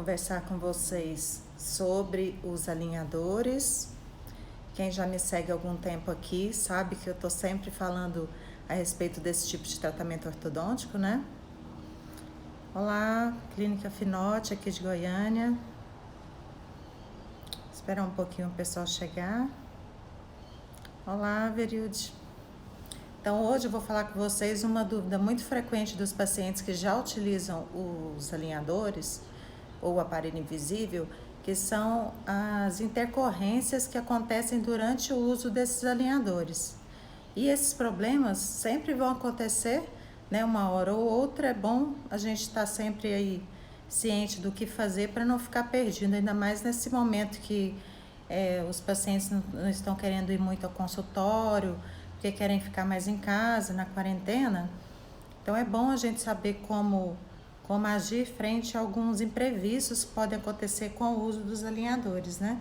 conversar com vocês sobre os alinhadores. Quem já me segue há algum tempo aqui sabe que eu tô sempre falando a respeito desse tipo de tratamento ortodôntico, né? Olá, Clínica Finote aqui de Goiânia. Esperar um pouquinho o pessoal chegar. Olá, Verilde. Então, hoje eu vou falar com vocês uma dúvida muito frequente dos pacientes que já utilizam os alinhadores ou o aparelho invisível, que são as intercorrências que acontecem durante o uso desses alinhadores. E esses problemas sempre vão acontecer, né? Uma hora ou outra. É bom a gente estar sempre aí ciente do que fazer para não ficar perdido, ainda mais nesse momento que os pacientes não estão querendo ir muito ao consultório, porque querem ficar mais em casa, na quarentena. Então é bom a gente saber como agir frente a alguns imprevistos que podem acontecer com o uso dos alinhadores, né?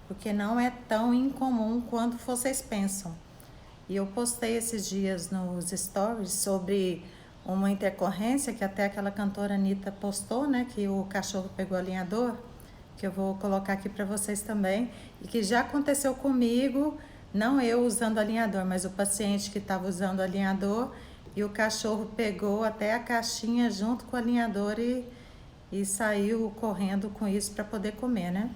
Porque não é tão incomum quanto vocês pensam. E eu postei esses dias nos stories sobre uma intercorrência que até aquela cantora Anitta postou, né? Que o cachorro pegou o alinhador, que eu vou colocar aqui para vocês também, e que já aconteceu comigo, não eu usando alinhador, mas o paciente que estava usando o alinhador, e o cachorro pegou até a caixinha junto com o alinhador e saiu correndo com isso para poder comer, né?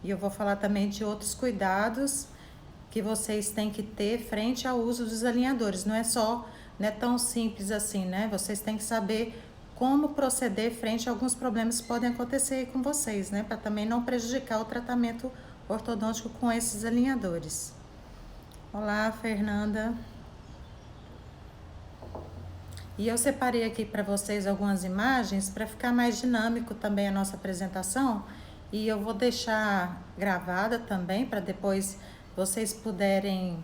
E eu vou falar também de outros cuidados que vocês têm que ter frente ao uso dos alinhadores. Não é tão simples assim, né? Vocês têm que saber como proceder frente a alguns problemas que podem acontecer aí com vocês, né? Para também não prejudicar o tratamento ortodôntico com esses alinhadores. Olá, Fernanda. E eu separei aqui para vocês algumas imagens para ficar mais dinâmico também a nossa apresentação. E eu vou deixar gravada também para depois vocês puderem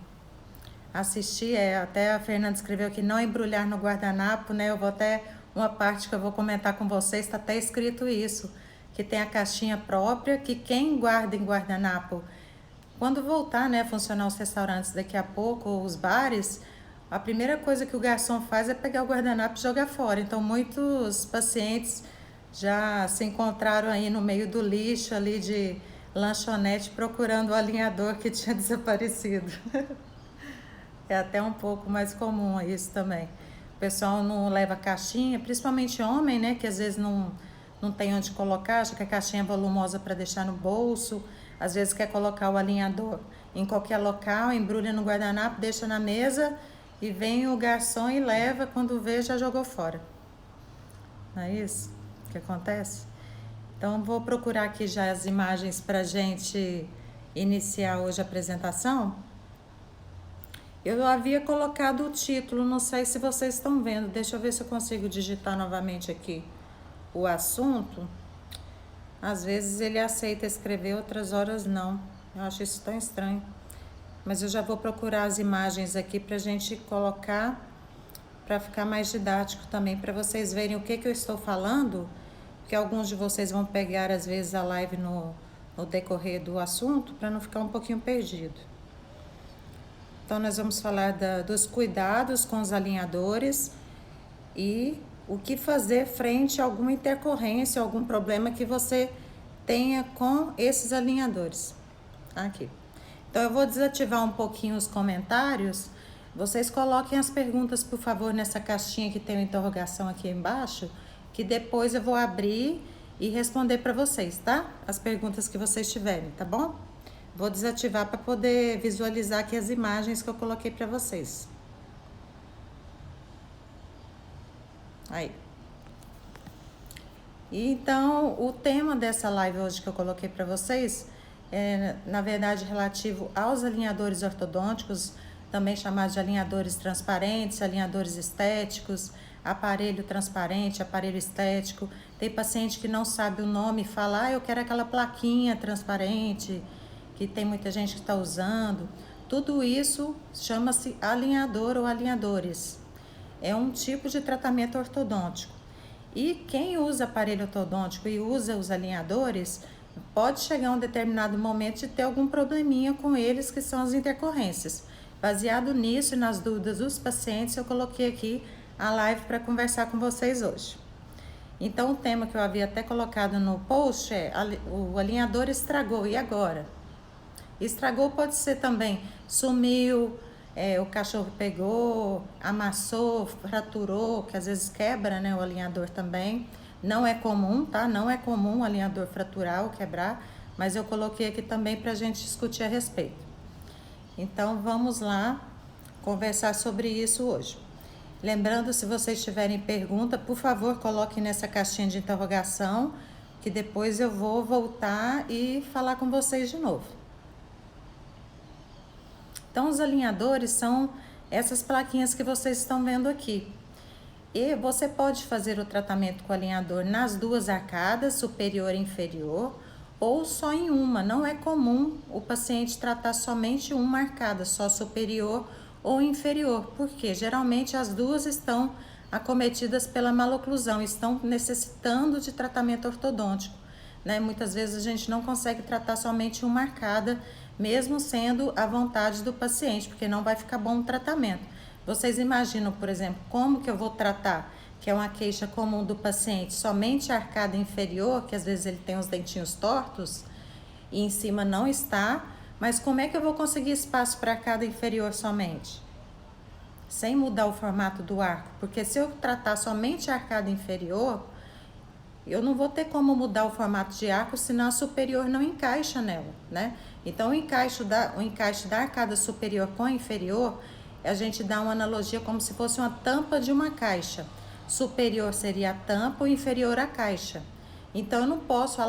assistir. Até a Fernanda escreveu aqui, não embrulhar no guardanapo, né? Eu vou até, uma parte que eu vou comentar com vocês, está até escrito isso, que tem a caixinha própria, que quem guarda em guardanapo, quando voltar, né, a funcionar os restaurantes daqui a pouco, ou os bares, a primeira coisa que o garçom faz é pegar o guardanapo e jogar fora. Então, muitos pacientes já se encontraram aí no meio do lixo ali de lanchonete procurando o alinhador que tinha desaparecido. É até um pouco mais comum isso também. O pessoal não leva caixinha, principalmente homem, né, que às vezes não tem onde colocar, acha que a caixinha é volumosa para deixar no bolso, às vezes quer colocar o alinhador em qualquer local, embrulha no guardanapo, deixa na mesa e vem o garçom e leva, quando vê já jogou fora. Não é isso que acontece? Então vou procurar aqui já as imagens para a gente iniciar hoje a apresentação. Eu havia colocado o título, não sei se vocês estão vendo, deixa eu ver se eu consigo digitar novamente aqui o assunto. Às vezes ele aceita escrever, outras horas não. Eu acho isso tão estranho. Mas eu já vou procurar as imagens aqui para a gente colocar, para ficar mais didático também, para vocês verem o que eu estou falando, porque alguns de vocês vão pegar às vezes a live no decorrer do assunto, para não ficar um pouquinho perdido. Então nós vamos falar dos cuidados com os alinhadores e o que fazer frente a alguma intercorrência, algum problema que você tenha com esses alinhadores. Aqui. Então eu vou desativar um pouquinho os comentários. Vocês coloquem as perguntas, por favor, nessa caixinha que tem uma interrogação aqui embaixo, que depois eu vou abrir e responder para vocês, tá? As perguntas que vocês tiverem, tá bom? Vou desativar para poder visualizar aqui as imagens que eu coloquei para vocês. Aí. E então, o tema dessa live hoje que eu coloquei para vocês é, na verdade, relativo aos alinhadores ortodônticos, também chamados de alinhadores transparentes, alinhadores estéticos, aparelho transparente, aparelho estético. Tem paciente que não sabe o nome e fala, eu quero aquela plaquinha transparente, que tem muita gente que está usando. Tudo isso chama-se alinhador ou alinhadores. É um tipo de tratamento ortodôntico. E quem usa aparelho ortodôntico e usa os alinhadores, pode chegar a um determinado momento de ter algum probleminha com eles, que são as intercorrências. Baseado nisso e nas dúvidas dos pacientes, eu coloquei aqui a live para conversar com vocês hoje. Então, o tema que eu havia até colocado no post é o alinhador estragou, e agora? Estragou pode ser também, sumiu, o cachorro pegou, amassou, fraturou, que às vezes quebra, né, o alinhador também. Não é comum, tá? Não é comum o alinhador fraturar ou quebrar, mas eu coloquei aqui também para a gente discutir a respeito. Então, vamos lá conversar sobre isso hoje. Lembrando, se vocês tiverem pergunta, por favor, coloquem nessa caixinha de interrogação, que depois eu vou voltar e falar com vocês de novo. Então, os alinhadores são essas plaquinhas que vocês estão vendo aqui. E você pode fazer o tratamento com alinhador nas duas arcadas, superior e inferior, ou só em uma. Não é comum o paciente tratar somente uma arcada, só superior ou inferior, porque geralmente as duas estão acometidas pela maloclusão, estão necessitando de tratamento ortodôntico, né? Muitas vezes a gente não consegue tratar somente uma arcada, mesmo sendo a vontade do paciente, porque não vai ficar bom o tratamento. Vocês imaginam, por exemplo, como que eu vou tratar, que é uma queixa comum do paciente, somente a arcada inferior, que às vezes ele tem os dentinhos tortos e em cima não está, mas como é que eu vou conseguir espaço para a arcada inferior somente? Sem mudar o formato do arco, porque se eu tratar somente a arcada inferior, eu não vou ter como mudar o formato de arco, senão a superior não encaixa nela, né? Então, o encaixe da arcada superior com a inferior, a gente dá uma analogia como se fosse uma tampa de uma caixa. Superior seria a tampa, o inferior a caixa. Então, eu não posso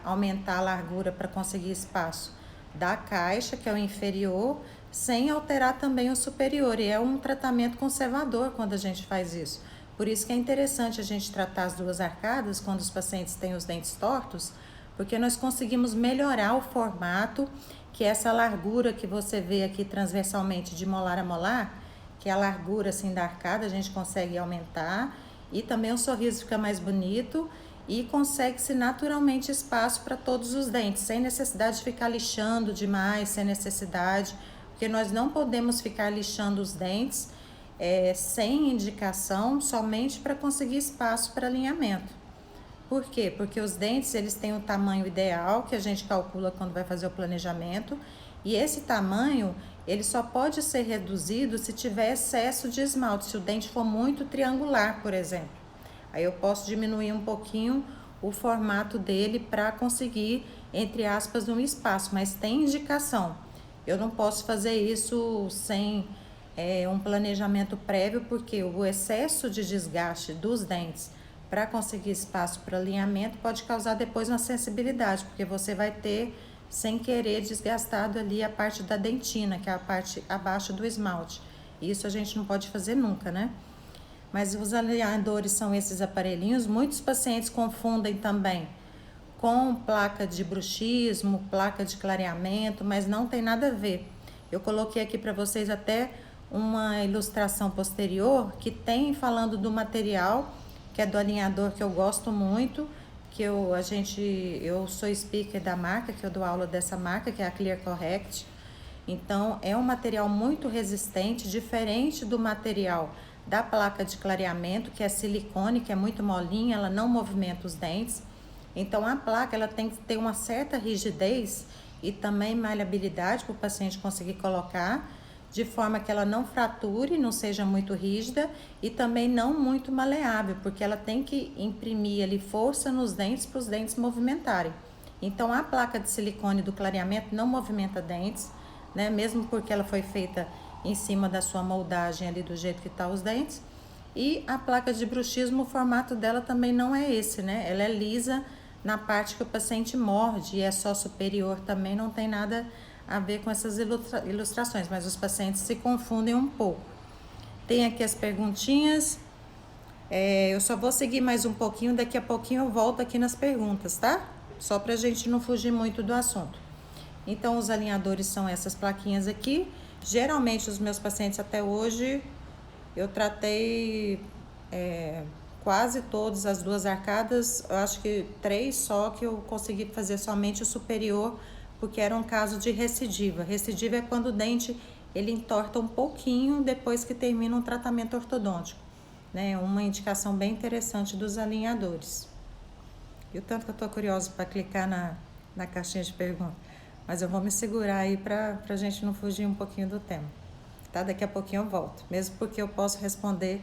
aumentar a largura para conseguir espaço da caixa, que é o inferior, sem alterar também o superior. E é um tratamento conservador quando a gente faz isso. Por isso que é interessante a gente tratar as duas arcadas quando os pacientes têm os dentes tortos, porque nós conseguimos melhorar o formato, que é essa largura que você vê aqui transversalmente de molar a molar, que é a largura assim da arcada, a gente consegue aumentar, e também o sorriso fica mais bonito e consegue-se naturalmente espaço para todos os dentes, sem necessidade de ficar lixando demais, sem necessidade, porque nós não podemos ficar lixando os dentes sem indicação, somente para conseguir espaço para alinhamento. Por quê? Porque os dentes, eles têm o tamanho ideal que a gente calcula quando vai fazer o planejamento, e esse tamanho, ele só pode ser reduzido se tiver excesso de esmalte, se o dente for muito triangular, por exemplo. Aí eu posso diminuir um pouquinho o formato dele para conseguir, entre aspas, um espaço, mas tem indicação. Eu não posso fazer isso sem um planejamento prévio, porque o excesso de desgaste dos dentes para conseguir espaço para alinhamento pode causar depois uma sensibilidade, porque você vai ter, sem querer, desgastado ali a parte da dentina, que é a parte abaixo do esmalte. Isso a gente não pode fazer nunca, né? Mas os alinhadores são esses aparelhinhos. Muitos pacientes confundem também com placa de bruxismo, placa de clareamento, mas não tem nada a ver. Eu coloquei aqui para vocês até uma ilustração posterior que tem falando do material, que é do alinhador, que eu gosto muito, que eu sou speaker da marca, que eu dou aula dessa marca, que é a Clear Correct. Então, é um material muito resistente, diferente do material da placa de clareamento, que é silicone, que é muito molinha, ela não movimenta os dentes. Então, a placa ela tem que ter uma certa rigidez e também maleabilidade para o paciente conseguir colocar, de forma que ela não frature, não seja muito rígida e também não muito maleável, porque ela tem que imprimir ali força nos dentes para os dentes movimentarem. Então, a placa de silicone do clareamento não movimenta dentes, né? Mesmo porque ela foi feita em cima da sua moldagem ali do jeito que tá os dentes. E a placa de bruxismo, o formato dela também não é esse, né? Ela é lisa na parte que o paciente morde e é só superior, também não tem nada a ver com essas ilustrações, mas os pacientes se confundem um pouco. Tem aqui as perguntinhas, eu só vou seguir mais um pouquinho, daqui a pouquinho eu volto aqui nas perguntas, tá? Só pra gente não fugir muito do assunto. Então, os alinhadores são essas plaquinhas aqui. Geralmente, os meus pacientes até hoje, eu tratei quase todas as duas arcadas, eu acho que 3 só que eu consegui fazer somente o superior, porque era um caso de recidiva. Recidiva é quando o dente ele entorta um pouquinho depois que termina um tratamento ortodôntico. né? Uma indicação bem interessante dos alinhadores. E o tanto que eu tô curiosa para clicar na caixinha de perguntas. Mas eu vou me segurar aí para a gente não fugir um pouquinho do tema. Tá? Daqui a pouquinho eu volto. Mesmo porque eu posso responder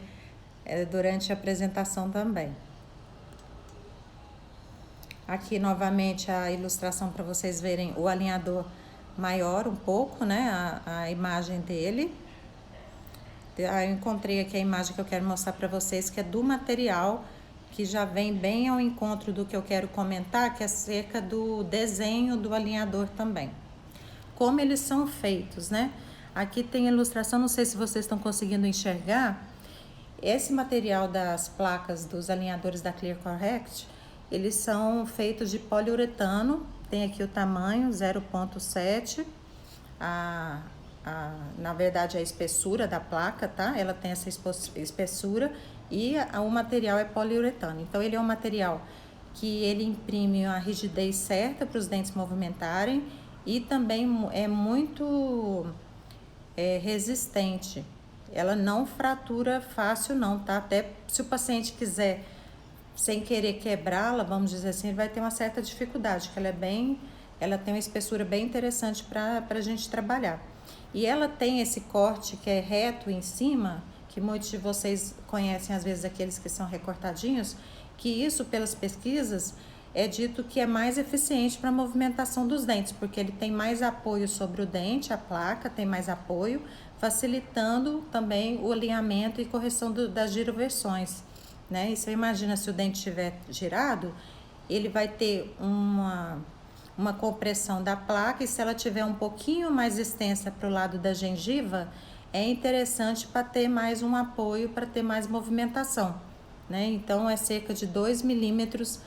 durante a apresentação também. Aqui novamente a ilustração para vocês verem o alinhador maior um pouco, né? A imagem dele. Eu encontrei aqui a imagem que eu quero mostrar para vocês, que é do material, que já vem bem ao encontro do que eu quero comentar, que é acerca do desenho do alinhador também. Como eles são feitos, né? Aqui tem a ilustração, não sei se vocês estão conseguindo enxergar. Esse material das placas dos alinhadores da Clear Correct, eles são feitos de poliuretano, tem aqui o tamanho 0,7, na verdade a espessura da placa, tá? Ela tem essa espessura e o material é poliuretano. Então ele é um material que ele imprime a rigidez certa para os dentes movimentarem e também é muito resistente. Ela não fratura fácil não, tá? Até se o paciente quiser, sem querer quebrá-la, vamos dizer assim, ele vai ter uma certa dificuldade, que ela tem uma espessura bem interessante para a gente trabalhar. E ela tem esse corte que é reto em cima, que muitos de vocês conhecem, às vezes, aqueles que são recortadinhos, que isso, pelas pesquisas, é dito que é mais eficiente para a movimentação dos dentes, porque ele tem mais apoio sobre o dente, a placa tem mais apoio, facilitando também o alinhamento e correção das giroversões, né? E você imagina, se o dente estiver girado, ele vai ter uma compressão da placa, e se ela tiver um pouquinho mais extensa para o lado da gengiva, é interessante para ter mais um apoio, para ter mais movimentação, né? Então é cerca de 2 milímetros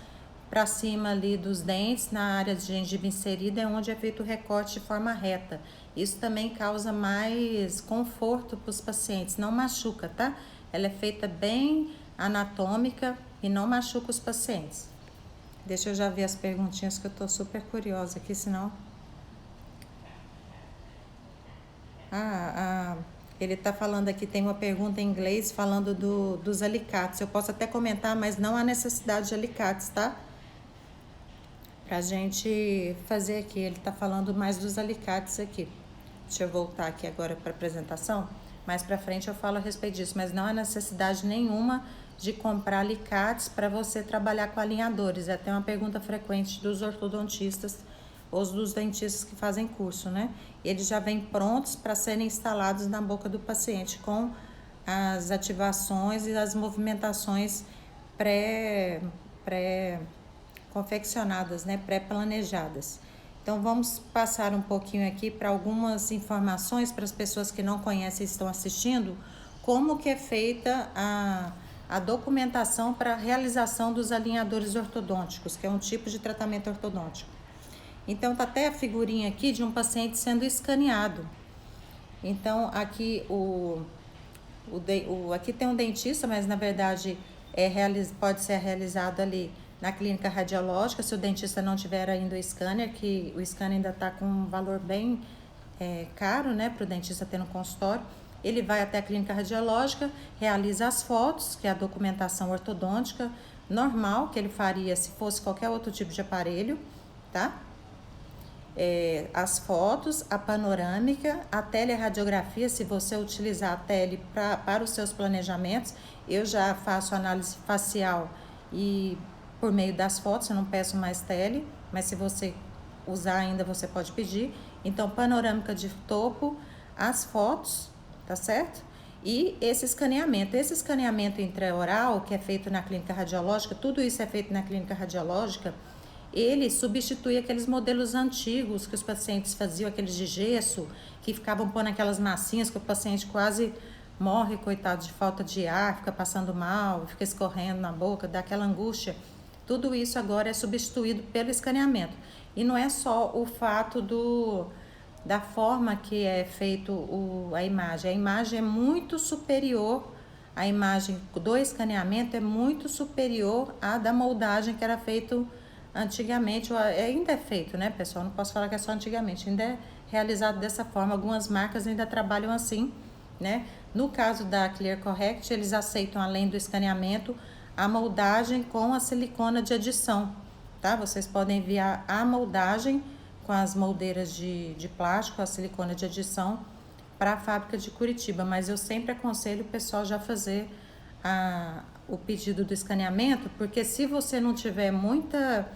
para cima ali dos dentes, na área de gengiva inserida, é onde é feito o recorte de forma reta. Isso também causa mais conforto para os pacientes, não machuca, tá? Ela é feita bem anatômica e não machuca os pacientes. Deixa eu já ver as perguntinhas, que eu tô super curiosa aqui, senão... Ele tá falando aqui, tem uma pergunta em inglês falando dos alicates. Eu posso até comentar, mas não há necessidade de alicates, tá? Pra gente fazer aqui. Ele tá falando mais dos alicates aqui. Deixa eu voltar aqui agora para a apresentação. Mais para frente eu falo a respeito disso, mas não há necessidade nenhuma de comprar alicates para você trabalhar com alinhadores. É até uma pergunta frequente dos ortodontistas ou dos dentistas que fazem curso, né? Eles já vêm prontos para serem instalados na boca do paciente com as ativações e as movimentações pré-confeccionadas, né? Pré-planejadas. Então, vamos passar um pouquinho aqui para algumas informações para as pessoas que não conhecem e estão assistindo, como que é feita a documentação para a realização dos alinhadores ortodônticos, que é um tipo de tratamento ortodôntico. Então, tá até a figurinha aqui de um paciente sendo escaneado. Então, aqui aqui tem um dentista, mas na verdade pode ser realizado ali na clínica radiológica, se o dentista não tiver ainda o scanner, que o scanner ainda está com um valor bem caro, né, para o dentista ter no consultório. Ele vai até a clínica radiológica, realiza as fotos, que é a documentação ortodôntica normal, que ele faria se fosse qualquer outro tipo de aparelho, tá? As fotos, a panorâmica, a teleradiografia, se você utilizar a tele para os seus planejamentos. Eu já faço análise facial e por meio das fotos, eu não peço mais tele, mas se você usar ainda, você pode pedir. Então, panorâmica de topo, as fotos, tá certo? E esse escaneamento intraoral, que é feito na clínica radiológica, tudo isso é feito na clínica radiológica. Ele substitui aqueles modelos antigos que os pacientes faziam, aqueles de gesso, que ficavam pondo aquelas massinhas que o paciente quase morre, coitado, de falta de ar, fica passando mal, fica escorrendo na boca, dá aquela angústia. Tudo isso agora é substituído pelo escaneamento. E não é só o fato da forma que é feito a imagem é muito superior, a imagem do escaneamento é muito superior à da moldagem que era feito antigamente, ainda é feito, né, pessoal? Não posso falar que é só antigamente, ainda é realizado dessa forma. Algumas marcas ainda trabalham assim, né? No caso da Clear Correct, eles aceitam, além do escaneamento, a moldagem com a silicona de adição, tá? Vocês podem enviar a moldagem com as moldeiras de plástico, a silicona de adição, para a fábrica de Curitiba, mas eu sempre aconselho o pessoal já fazer o pedido do escaneamento, porque se você não tiver muita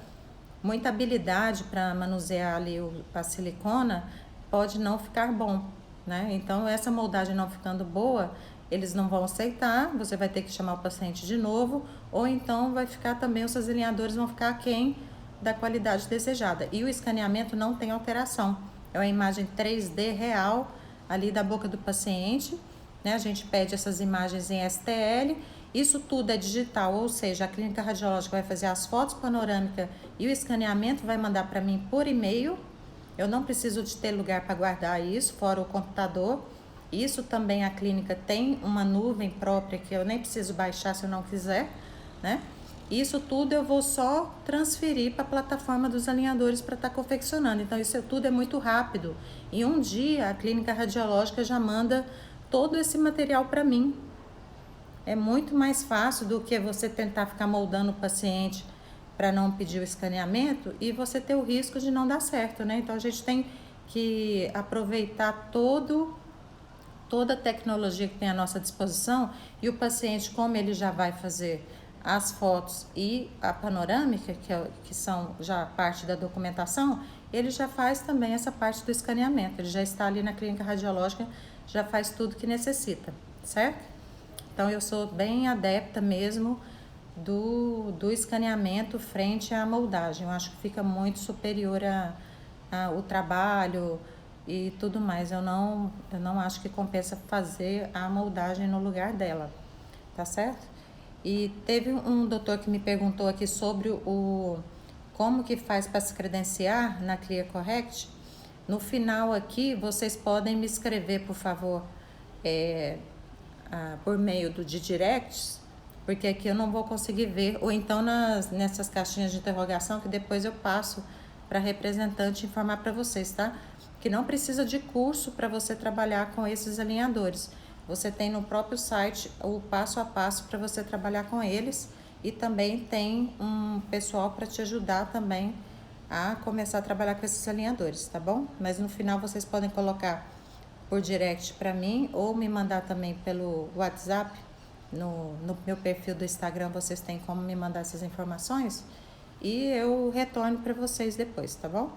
habilidade para manusear ali a silicona, pode não ficar bom, né? Então, essa moldagem não ficando boa, eles não vão aceitar, você vai ter que chamar o paciente de novo, ou então vai ficar também, os seus alinhadores vão ficar aquém da qualidade desejada. E o escaneamento não tem alteração, é uma imagem 3D real ali da boca do paciente, né? A gente pede essas imagens em STL, isso tudo é digital, ou seja, a clínica radiológica vai fazer as fotos panorâmicas e o escaneamento vai mandar para mim por e-mail. Eu não preciso de ter lugar para guardar isso, fora o computador. Isso também a clínica tem uma nuvem própria que eu nem preciso baixar se eu não quiser, né? Isso tudo eu vou só transferir para a plataforma dos alinhadores para estar confeccionando. Então, isso tudo é muito rápido. Em um dia, a clínica radiológica já manda todo esse material para mim. É muito mais fácil do que você tentar ficar moldando o paciente para não pedir o escaneamento e você ter o risco de não dar certo, né? Então, a gente tem que aproveitar toda a tecnologia que tem à nossa disposição, e o paciente, como ele já vai fazer as fotos e a panorâmica, que são já parte da documentação, ele já faz também essa parte do escaneamento, ele já está ali na clínica radiológica, já faz tudo que necessita, certo? Então, eu sou bem adepta mesmo do escaneamento frente à moldagem. Eu acho que fica muito superior o trabalho e tudo mais. Eu não acho que compensa fazer a moldagem no lugar dela, tá certo? E teve um doutor que me perguntou aqui sobre como que faz para se credenciar na Clear Correct. No final aqui, vocês podem me escrever, por favor, por meio de directs, porque aqui eu não vou conseguir ver, ou então nessas caixinhas de interrogação que depois eu passo para representante informar para vocês, tá? Que não precisa de curso para você trabalhar com esses alinhadores. Você tem no próprio site o passo a passo para você trabalhar com eles, e também tem um pessoal para te ajudar também a começar a trabalhar com esses alinhadores, tá bom? Mas no final vocês podem colocar por direct para mim ou me mandar também pelo WhatsApp. No meu perfil do Instagram vocês têm como me mandar essas informações e eu retorno para vocês depois, tá bom?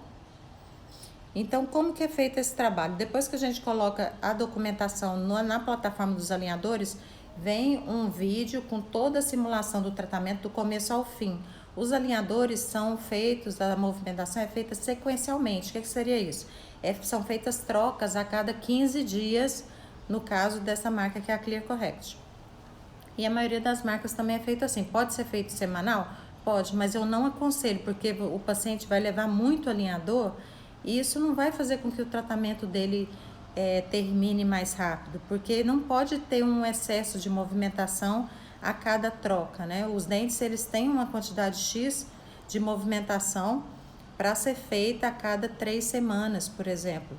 Então, como que é feito esse trabalho? Depois que a gente coloca a documentação na plataforma dos alinhadores, vem um vídeo com toda a simulação do tratamento do começo ao fim. Os alinhadores são feitos, a movimentação é feita sequencialmente. O que seria isso? São feitas trocas a cada 15 dias, no caso dessa marca que é a Clear Correct. E a maioria das marcas também é feito assim. Pode ser feito semanal? Pode, mas eu não aconselho, porque o paciente vai levar muito alinhador e isso não vai fazer com que o tratamento dele termine mais rápido, porque não pode ter um excesso de movimentação a cada troca, né? Os dentes, eles têm uma quantidade X de movimentação para ser feita a cada 3 semanas, por exemplo,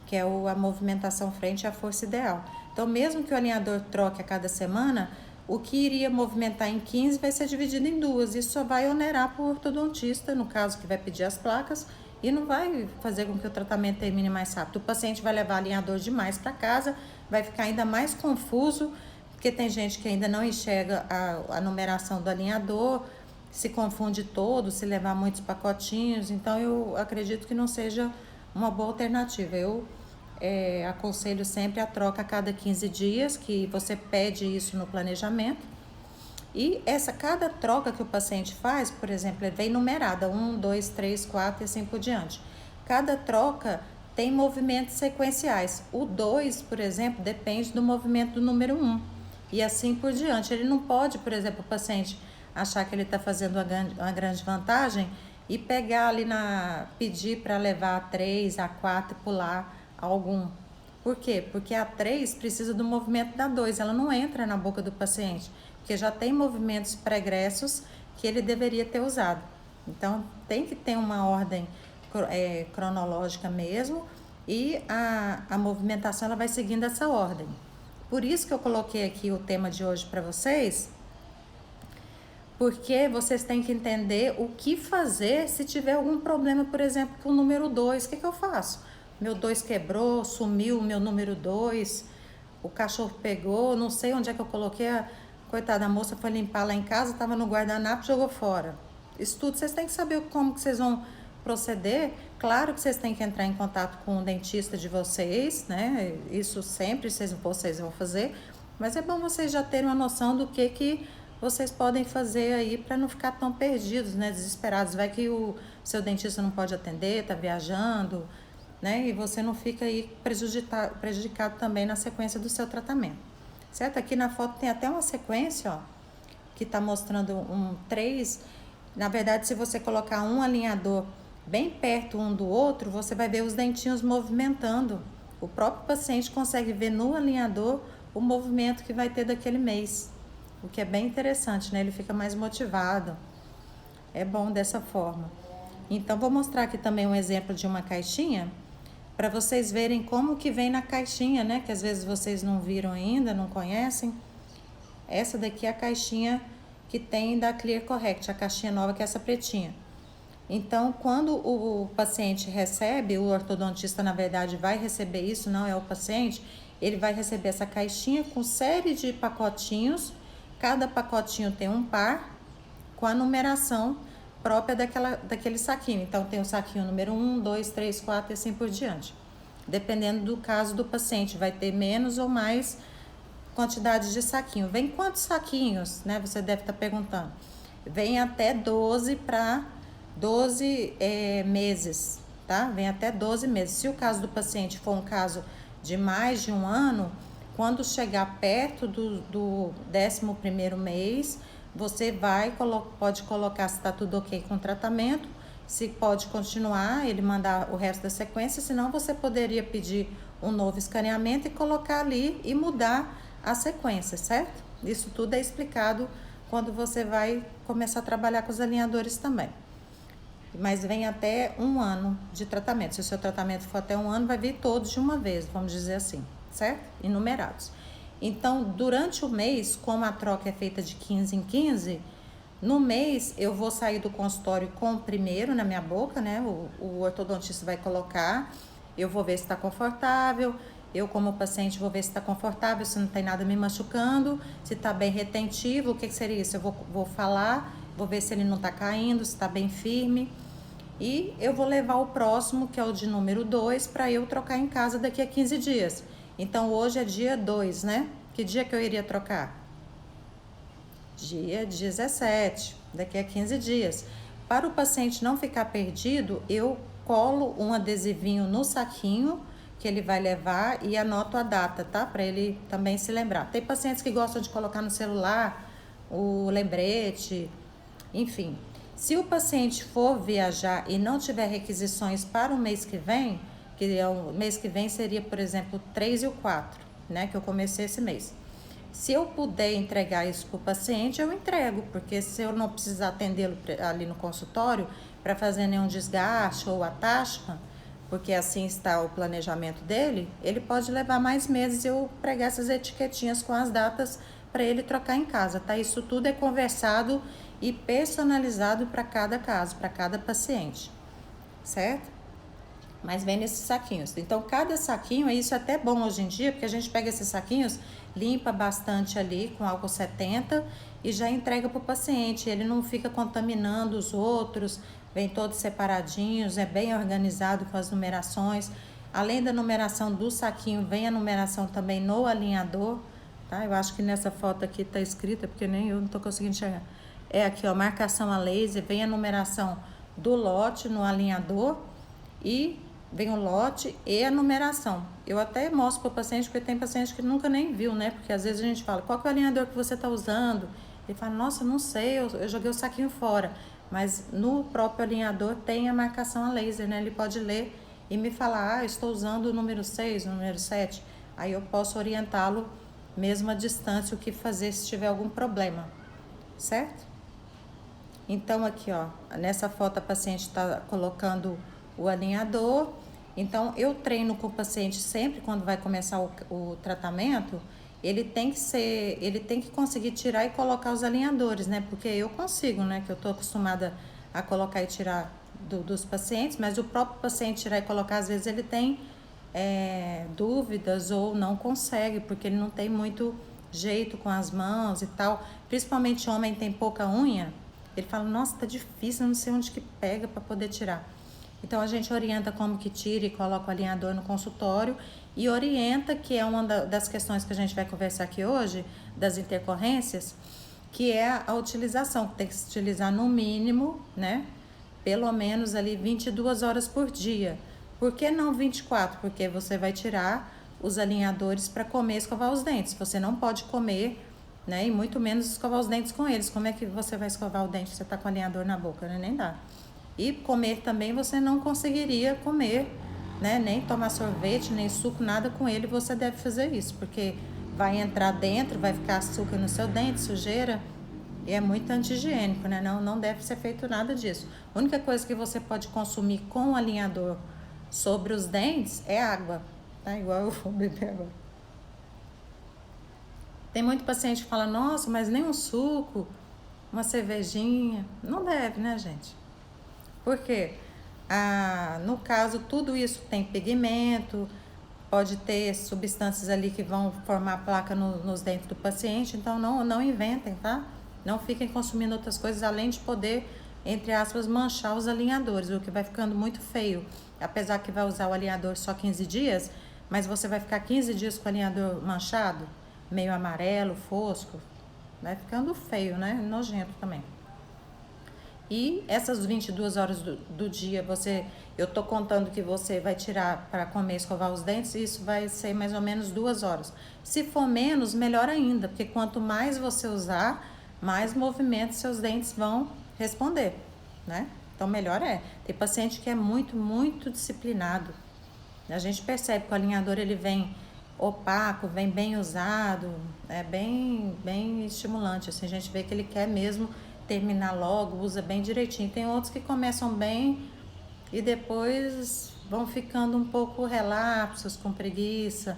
que é a movimentação frente à força ideal. Então, mesmo que o alinhador troque a cada semana, o que iria movimentar em 15 vai ser dividido em 2. Isso só vai onerar para o ortodontista, no caso que vai pedir as placas, e não vai fazer com que o tratamento termine mais rápido. O paciente vai levar alinhador demais para casa, vai ficar ainda mais confuso, porque tem gente que ainda não enxerga a numeração do alinhador, se confunde todo, se levar muitos pacotinhos. Então, eu acredito que não seja uma boa alternativa. Eu aconselho sempre a troca a cada 15 dias, que você pede isso no planejamento. E cada troca que o paciente faz, por exemplo, ele vem numerada, 1, 2, 3, 4 e assim por diante. Cada troca tem movimentos sequenciais. O 2, por exemplo, depende do movimento do número 1 e assim por diante. Ele não pode, por exemplo, o paciente achar que ele está fazendo uma grande vantagem e pegar ali pedir para levar a 3, a 4 e pular algum. Por quê? Porque a 3 precisa do movimento da 2, ela não entra na boca do paciente, porque já tem movimentos pregressos que ele deveria ter usado. Então, tem que ter uma ordem cronológica mesmo, e a movimentação ela vai seguindo essa ordem. Por isso que eu coloquei aqui o tema de hoje para vocês, porque vocês têm que entender o que fazer se tiver algum problema, por exemplo, com o número 2. O que eu faço? Meu 2 quebrou, sumiu o meu número 2, o cachorro pegou, não sei onde é que eu coloquei, a coitada da moça foi limpar lá em casa, estava no guardanapo, jogou fora. Isso tudo vocês têm que saber como que vocês vão proceder. Claro que vocês têm que entrar em contato com o dentista de vocês, né? Isso sempre vocês vão fazer, mas é bom vocês já terem uma noção do que vocês podem fazer aí para não ficar tão perdidos, né? Desesperados. Vai que o seu dentista não pode atender, tá viajando, né? E você não fica aí prejudicado também na sequência do seu tratamento, certo? Aqui na foto tem até uma sequência, ó, que tá mostrando um 3. Na verdade, se você colocar um alinhador bem perto um do outro, você vai ver os dentinhos movimentando. O próprio paciente consegue ver no alinhador o movimento que vai ter daquele mês, o que é bem interessante, né? Ele fica mais motivado. É bom dessa forma. Então, vou mostrar aqui também um exemplo de uma caixinha, para vocês verem como que vem na caixinha, né? Que às vezes vocês não viram ainda, não conhecem. Essa daqui é a caixinha que tem da Clear Correct, a caixinha nova, que é essa pretinha. Então, quando o paciente recebe, o ortodontista, na verdade, vai receber isso, não é o paciente, ele vai receber essa caixinha com série de pacotinhos. Cada pacotinho tem um par com a numeração própria daquele saquinho. Então, tem o saquinho número 1, 2, 3, 4 e assim por diante. Dependendo do caso do paciente, vai ter menos ou mais quantidade de saquinho. Vem quantos saquinhos, né? Você deve estar perguntando. Vem até 12 meses, tá? Vem até 12 meses. Se o caso do paciente for um caso de mais de um ano, quando chegar perto do 11º mês, você pode colocar se está tudo ok com o tratamento, se pode continuar, ele mandar o resto da sequência, senão você poderia pedir um novo escaneamento e colocar ali e mudar a sequência, certo? Isso tudo é explicado quando você vai começar a trabalhar com os alinhadores também. Mas vem até um ano de tratamento. Se o seu tratamento for até um ano, vai vir todos de uma vez, vamos dizer assim, certo? Enumerados. Então, durante o mês, como a troca é feita de 15 em 15, no mês eu vou sair do consultório com o primeiro na minha boca, né? O ortodontista vai colocar, eu vou ver se está confortável, eu como paciente vou ver se está confortável, se não tem nada me machucando, se está bem retentivo, o que seria isso? Eu vou falar, vou ver se ele não está caindo, se está bem firme. E eu vou levar o próximo, que é o de número 2, para eu trocar em casa daqui a 15 dias. Então, hoje é dia 2, né? Que dia que eu iria trocar? Dia 17, daqui a 15 dias. Para o paciente não ficar perdido, eu colo um adesivinho no saquinho que ele vai levar e anoto a data, tá? Para ele também se lembrar. Tem pacientes que gostam de colocar no celular o lembrete, enfim. Se o paciente for viajar e não tiver requisições para o mês que vem, que é o mês que vem seria, por exemplo, 3 e o 4, né? Que eu comecei esse mês. Se eu puder entregar isso para o paciente, eu entrego, porque se eu não precisar atendê-lo ali no consultório para fazer nenhum desgaste ou atasca, porque assim está o planejamento dele, ele pode levar mais meses e eu pregar essas etiquetinhas com as datas para ele trocar em casa, tá? Isso tudo é conversado e personalizado para cada caso, para cada paciente, certo? Mas vem nesses saquinhos. Então, cada saquinho, isso é até bom hoje em dia, porque a gente pega esses saquinhos, limpa bastante ali com álcool 70 e já entrega para o paciente. Ele não fica contaminando os outros, vem todos separadinhos, é bem organizado com as numerações. Além da numeração do saquinho, vem a numeração também no alinhador, tá? Eu acho que nessa foto aqui tá escrita, porque nem eu não tô conseguindo enxergar. É aqui, ó, marcação a laser, vem a numeração do lote no alinhador e vem o lote e a numeração. Eu até mostro para o paciente, porque tem paciente que nunca nem viu, né? Porque às vezes a gente fala, qual que é o alinhador que você está usando? Ele fala, nossa, não sei, eu joguei o saquinho fora. Mas no próprio alinhador tem a marcação a laser, né? Ele pode ler e me falar, estou usando o número 6, o número 7. Aí eu posso orientá-lo mesmo à distância o que fazer se tiver algum problema, certo? Então aqui, ó, nessa foto a paciente está colocando o alinhador. Então eu treino com o paciente sempre quando vai começar o tratamento, ele tem que conseguir tirar e colocar os alinhadores, né? Porque eu consigo, né? Que eu tô acostumada a colocar e tirar dos pacientes, mas o próprio paciente tirar e colocar, às vezes ele tem dúvidas ou não consegue, porque ele não tem muito jeito com as mãos e tal. Principalmente homem tem pouca unha, ele fala, nossa, tá difícil, não sei onde que pega para poder tirar. Então a gente orienta como que tira e coloca o alinhador no consultório e orienta, que é uma das questões que a gente vai conversar aqui hoje, das intercorrências, que é a utilização, que tem que se utilizar no mínimo, né? Pelo menos ali 22 horas por dia. Por que não 24? Porque você vai tirar os alinhadores para comer e escovar os dentes. Você não pode comer, né? E muito menos escovar os dentes com eles. Como é que você vai escovar o dente se você está com o alinhador na boca, né? Nem dá. E comer também você não conseguiria comer, né? Nem tomar sorvete, nem suco, nada com ele. Você deve fazer isso, porque vai entrar dentro, vai ficar açúcar no seu dente, sujeira. E é muito anti-higiênico, né? Não deve ser feito nada disso. A única coisa que você pode consumir com o alinhador sobre os dentes é água, tá? Igual eu vou beber agora. Tem muito paciente que fala, nossa, mas nem um suco, uma cervejinha. Não deve, né, gente? Por quê? No caso, tudo isso tem pigmento, pode ter substâncias ali que vão formar placa nos dentes do paciente, então não inventem, tá? Não fiquem consumindo outras coisas, além de poder, entre aspas, manchar os alinhadores, o que vai ficando muito feio. Apesar que vai usar o alinhador só 15 dias, mas você vai ficar 15 dias com o alinhador manchado, meio amarelo, fosco, vai ficando feio, né? Nojento também. E essas 22 horas do dia, eu tô contando que você vai tirar para comer e escovar os dentes, e isso vai ser mais ou menos 2 horas. Se for menos, melhor ainda, porque quanto mais você usar, mais movimentos seus dentes vão responder, né? Então, melhor é. Tem paciente que é muito, muito disciplinado. A gente percebe que o alinhador, ele vem opaco, vem bem usado, é bem estimulante, assim, a gente vê que ele quer mesmo terminar logo, usa bem direitinho. Tem outros que começam bem e depois vão ficando um pouco relapsos, com preguiça.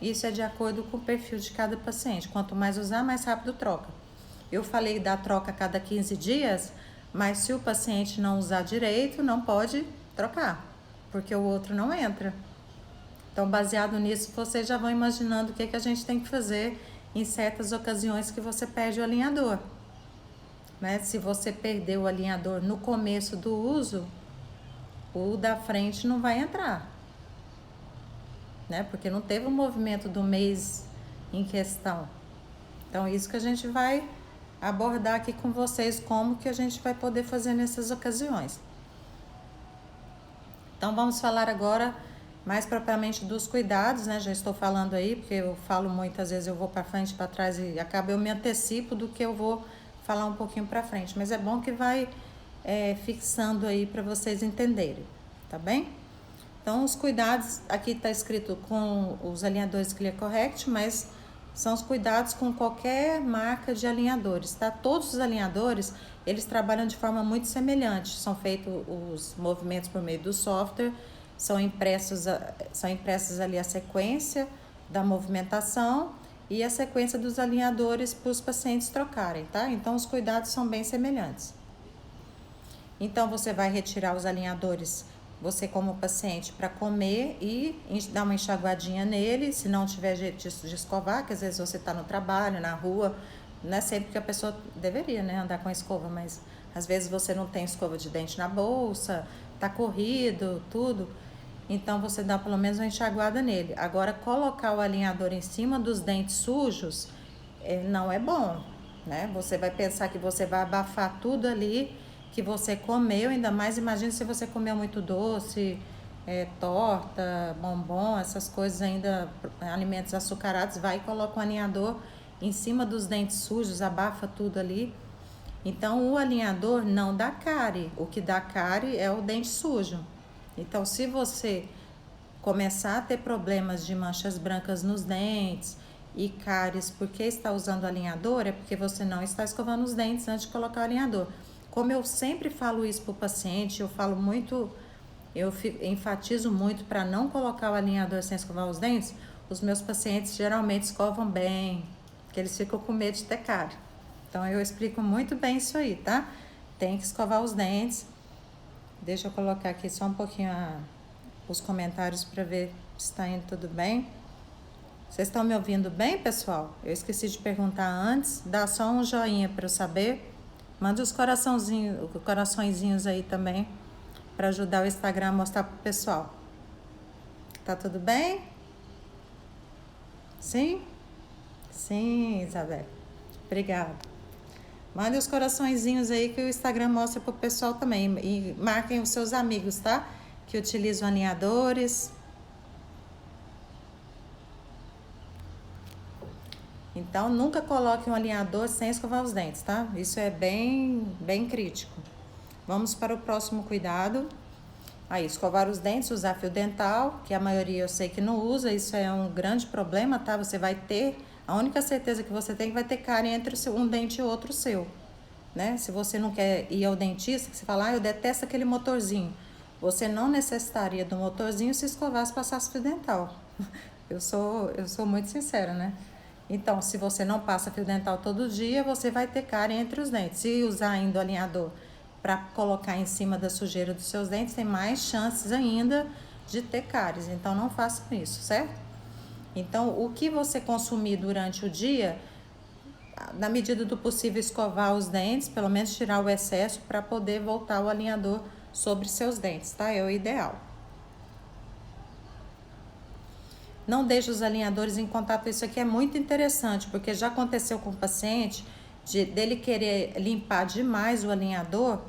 Isso é de acordo com o perfil de cada paciente. Quanto mais usar, mais rápido troca. Eu falei da troca a cada 15 dias, mas se o paciente não usar direito, não pode trocar, porque o outro não entra. Então, baseado nisso, vocês já vão imaginando o que a gente tem que fazer em certas ocasiões que você perde o alinhador. Né? Se você perder o alinhador no começo do uso, o da frente não vai entrar, né? Porque não teve o movimento do mês em questão. Então, isso que a gente vai abordar aqui com vocês, como que a gente vai poder fazer nessas ocasiões. Então, vamos falar agora mais propriamente dos cuidados, né? Já estou falando aí, porque eu falo muitas vezes, eu vou para frente, para trás e acaba eu me antecipo do que eu vou falar um pouquinho para frente, mas é bom que vai fixando aí para vocês entenderem, tá bem? Então, os cuidados, aqui está escrito com os alinhadores ClearCorrect, mas são os cuidados com qualquer marca de alinhadores, tá? Todos os alinhadores, eles trabalham de forma muito semelhante, são feitos os movimentos por meio do software, são impressos ali a sequência da movimentação e a sequência dos alinhadores para os pacientes trocarem, tá? Então, os cuidados são bem semelhantes. Então, você vai retirar os alinhadores, você como paciente, para comer e dar uma enxaguadinha nele, se não tiver jeito de escovar, que às vezes você está no trabalho, na rua, não é sempre que a pessoa deveria, né, andar com a escova, mas às vezes você não tem escova de dente na bolsa, tá corrido, tudo. Então, você dá pelo menos uma enxaguada nele. Agora, colocar o alinhador em cima dos dentes sujos não é bom, né? Você vai pensar que você vai abafar tudo ali que você comeu, ainda mais imagina se você comeu muito doce, torta, bombom, essas coisas ainda, alimentos açucarados, vai e coloca o alinhador em cima dos dentes sujos, abafa tudo ali. Então, o alinhador não dá cárie, o que dá cárie é o dente sujo. Então, se você começar a ter problemas de manchas brancas nos dentes e cáries porque está usando o alinhador, é porque você não está escovando os dentes antes de colocar o alinhador. Como eu sempre falo isso para o paciente, eu enfatizo muito para não colocar o alinhador sem escovar os dentes, os meus pacientes geralmente escovam bem, porque eles ficam com medo de ter cárie. Então eu explico muito bem isso aí, tá? Tem que escovar os dentes. Deixa eu colocar aqui só um pouquinho os comentários para ver se está indo tudo bem. Vocês estão me ouvindo bem, pessoal? Eu esqueci de perguntar antes. Dá só um joinha para eu saber. Manda os coraçõezinhos aí também, para ajudar o Instagram a mostrar pro pessoal. Tá tudo bem? Sim? Sim, Isabel. Obrigada. Mande os coraçõezinhos aí que o Instagram mostra pro pessoal também. E marquem os seus amigos, tá? Que utilizam alinhadores. Então, nunca coloque um alinhador sem escovar os dentes, tá? Isso é bem crítico. Vamos para o próximo cuidado. Aí, escovar os dentes, usar fio dental, que a maioria eu sei que não usa. Isso é um grande problema, tá? Você vai ter, a única certeza que você tem é que vai ter cárie entre um dente e outro seu, né? Se você não quer ir ao dentista, que você fala, eu detesto aquele motorzinho. Você não necessitaria do motorzinho se escovasse e passasse fio dental. Eu sou muito sincera, né? Então, se você não passa fio dental todo dia, você vai ter cárie entre os dentes. Se usar ainda o alinhador para colocar em cima da sujeira dos seus dentes, tem mais chances ainda de ter cáries. Então, não façam isso, certo? Então, o que você consumir durante o dia, na medida do possível, escovar os dentes, pelo menos tirar o excesso para poder voltar o alinhador sobre seus dentes, tá? É o ideal. Não deixe os alinhadores em contato. Isso aqui é muito interessante, porque já aconteceu com o paciente dele querer limpar demais o alinhador,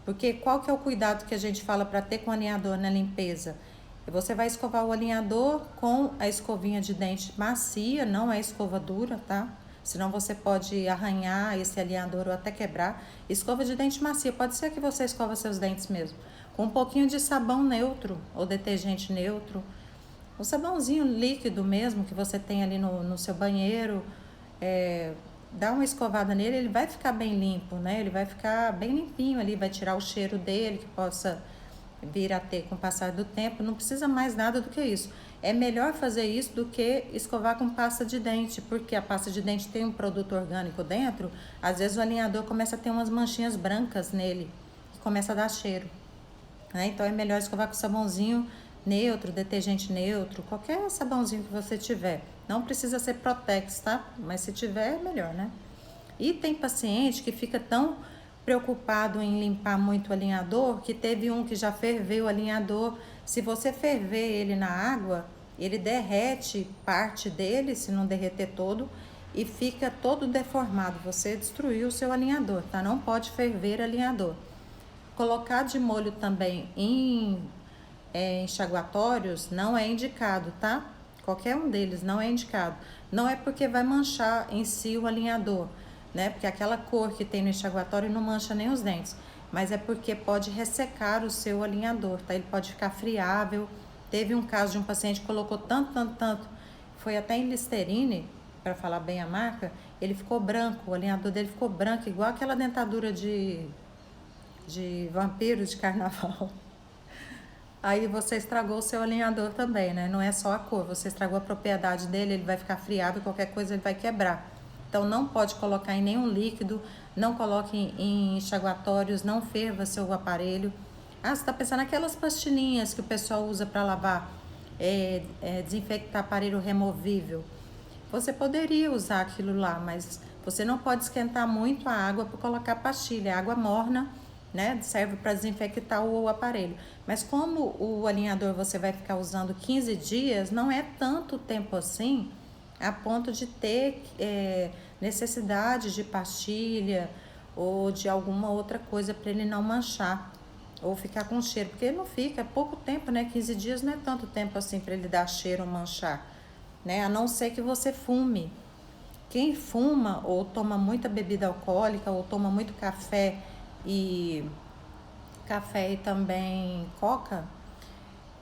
porque qual que é o cuidado que a gente fala para ter com o alinhador na limpeza? Você vai escovar o alinhador com a escovinha de dente macia, não é escova dura, tá? Senão você pode arranhar esse alinhador ou até quebrar. Escova de dente macia, pode ser que você escova seus dentes mesmo. Com um pouquinho de sabão neutro ou detergente neutro. O sabãozinho líquido mesmo que você tem ali no seu banheiro, dá uma escovada nele, ele vai ficar bem limpo, né? Ele vai ficar bem limpinho ali, vai tirar o cheiro dele, que possa vir a ter com o passar do tempo. Não precisa mais nada do que isso. É melhor fazer isso do que escovar com pasta de dente, porque a pasta de dente tem um produto orgânico dentro. Às vezes o alinhador começa a ter umas manchinhas brancas nele, que começa a dar cheiro, né? Então é melhor escovar com sabãozinho neutro, detergente neutro, qualquer sabãozinho que você tiver. Não precisa ser Protex, tá? Mas se tiver, é melhor, né? E tem paciente que fica tão preocupado em limpar muito o alinhador, que teve um que já ferveu o alinhador. Se você ferver ele na água, ele derrete parte dele, se não derreter todo, e fica todo deformado. Você destruiu o seu alinhador, tá? Não pode ferver alinhador. Colocar de molho também em enxaguatórios não é indicado, tá? Qualquer um deles não é indicado. Não é porque vai manchar em si o alinhador, né? Porque aquela cor que tem no enxaguatório não mancha nem os dentes, mas é porque pode ressecar o seu alinhador, tá? Ele pode ficar friável. Teve um caso de um paciente que colocou tanto, foi até em Listerine, para falar bem a marca, ele ficou branco, o alinhador dele ficou branco, igual aquela dentadura de vampiro de carnaval. Aí você estragou o seu alinhador também, né? Não é só a cor, você estragou a propriedade dele, ele vai ficar friável, qualquer coisa ele vai quebrar. Então não pode colocar em nenhum líquido, não coloque em enxaguatórios, não ferva seu aparelho. Ah, você tá pensando naquelas pastilhinhas que o pessoal usa para lavar, desinfectar aparelho removível. Você poderia usar aquilo lá, mas você não pode esquentar muito a água para colocar pastilha, água morna, né? Serve para desinfectar o aparelho. Mas como o alinhador você vai ficar usando 15 dias, não é tanto tempo assim, a ponto de ter necessidade de pastilha ou de alguma outra coisa para ele não manchar ou ficar com cheiro, porque ele não fica, é pouco tempo, né? 15 dias não é tanto tempo assim para ele dar cheiro ou manchar, né? A não ser que você fume. Quem fuma ou toma muita bebida alcoólica ou toma muito café e também coca,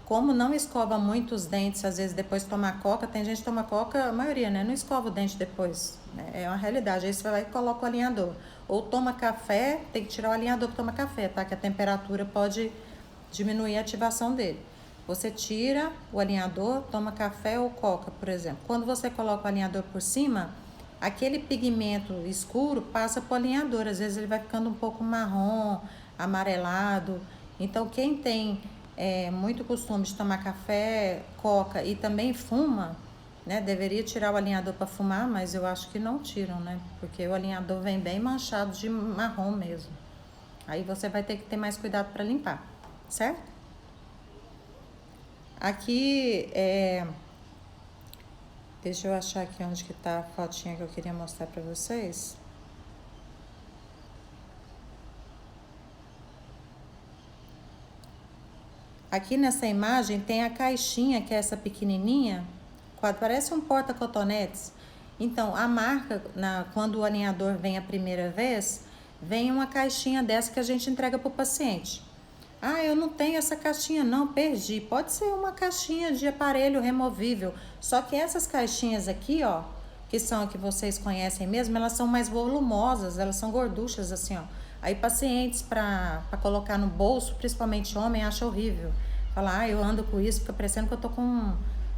como não escova muito os dentes, às vezes depois de tomar coca, tem gente que toma coca, a maioria, né? Não escova o dente depois, né? É uma realidade. Aí você vai e coloca o alinhador. Ou toma café, tem que tirar o alinhador para tomar café, tá? Que a temperatura pode diminuir a ativação dele. Você tira o alinhador, toma café ou coca, por exemplo. Quando você coloca o alinhador por cima, aquele pigmento escuro passa para o alinhador. Às vezes ele vai ficando um pouco marrom, amarelado. Então, quem tem muito costume de tomar café, coca e também fuma, né? Deveria tirar o alinhador para fumar, mas eu acho que não tiram, né? Porque o alinhador vem bem manchado de marrom mesmo. Aí você vai ter que ter mais cuidado para limpar, certo? Aqui, deixa eu achar aqui onde que tá a fotinha que eu queria mostrar para vocês. Aqui nessa imagem tem a caixinha, que é essa pequenininha, parece um porta-cotonetes. Então, a marca, quando o alinhador vem a primeira vez, vem uma caixinha dessa que a gente entrega para o paciente. Ah, eu não tenho essa caixinha não, perdi. Pode ser uma caixinha de aparelho removível. Só que essas caixinhas aqui, ó, que são a que vocês conhecem mesmo, elas são mais volumosas, elas são gorduchas assim, ó. Aí pacientes para colocar no bolso, principalmente homem, acha horrível. Fala, eu ando com isso, fica parecendo que eu tô com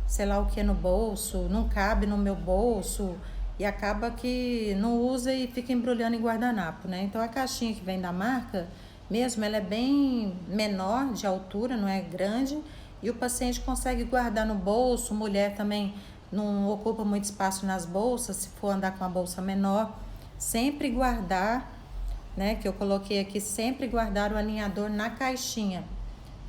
sei lá o que no bolso, não cabe no meu bolso e acaba que não usa e fica embrulhando em guardanapo, né? Então a caixinha que vem da marca mesmo, ela é bem menor de altura, não é grande, e o paciente consegue guardar no bolso. Mulher também não ocupa muito espaço nas bolsas, se for andar com a bolsa menor, sempre guardar, né, que eu coloquei aqui, sempre guardar o alinhador na caixinha,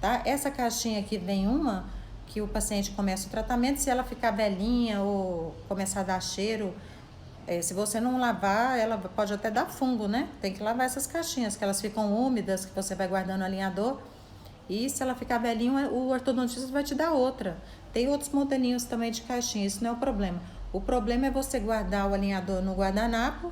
tá? Essa caixinha aqui vem uma que o paciente começa o tratamento, se ela ficar velhinha ou começar a dar cheiro, se você não lavar, ela pode até dar fungo, né? Tem que lavar essas caixinhas, que elas ficam úmidas, que você vai guardando o alinhador. E se ela ficar velhinha, o ortodontista vai te dar outra. Tem outros modelinhos também de caixinha, isso não é o problema. O problema é você guardar o alinhador no guardanapo,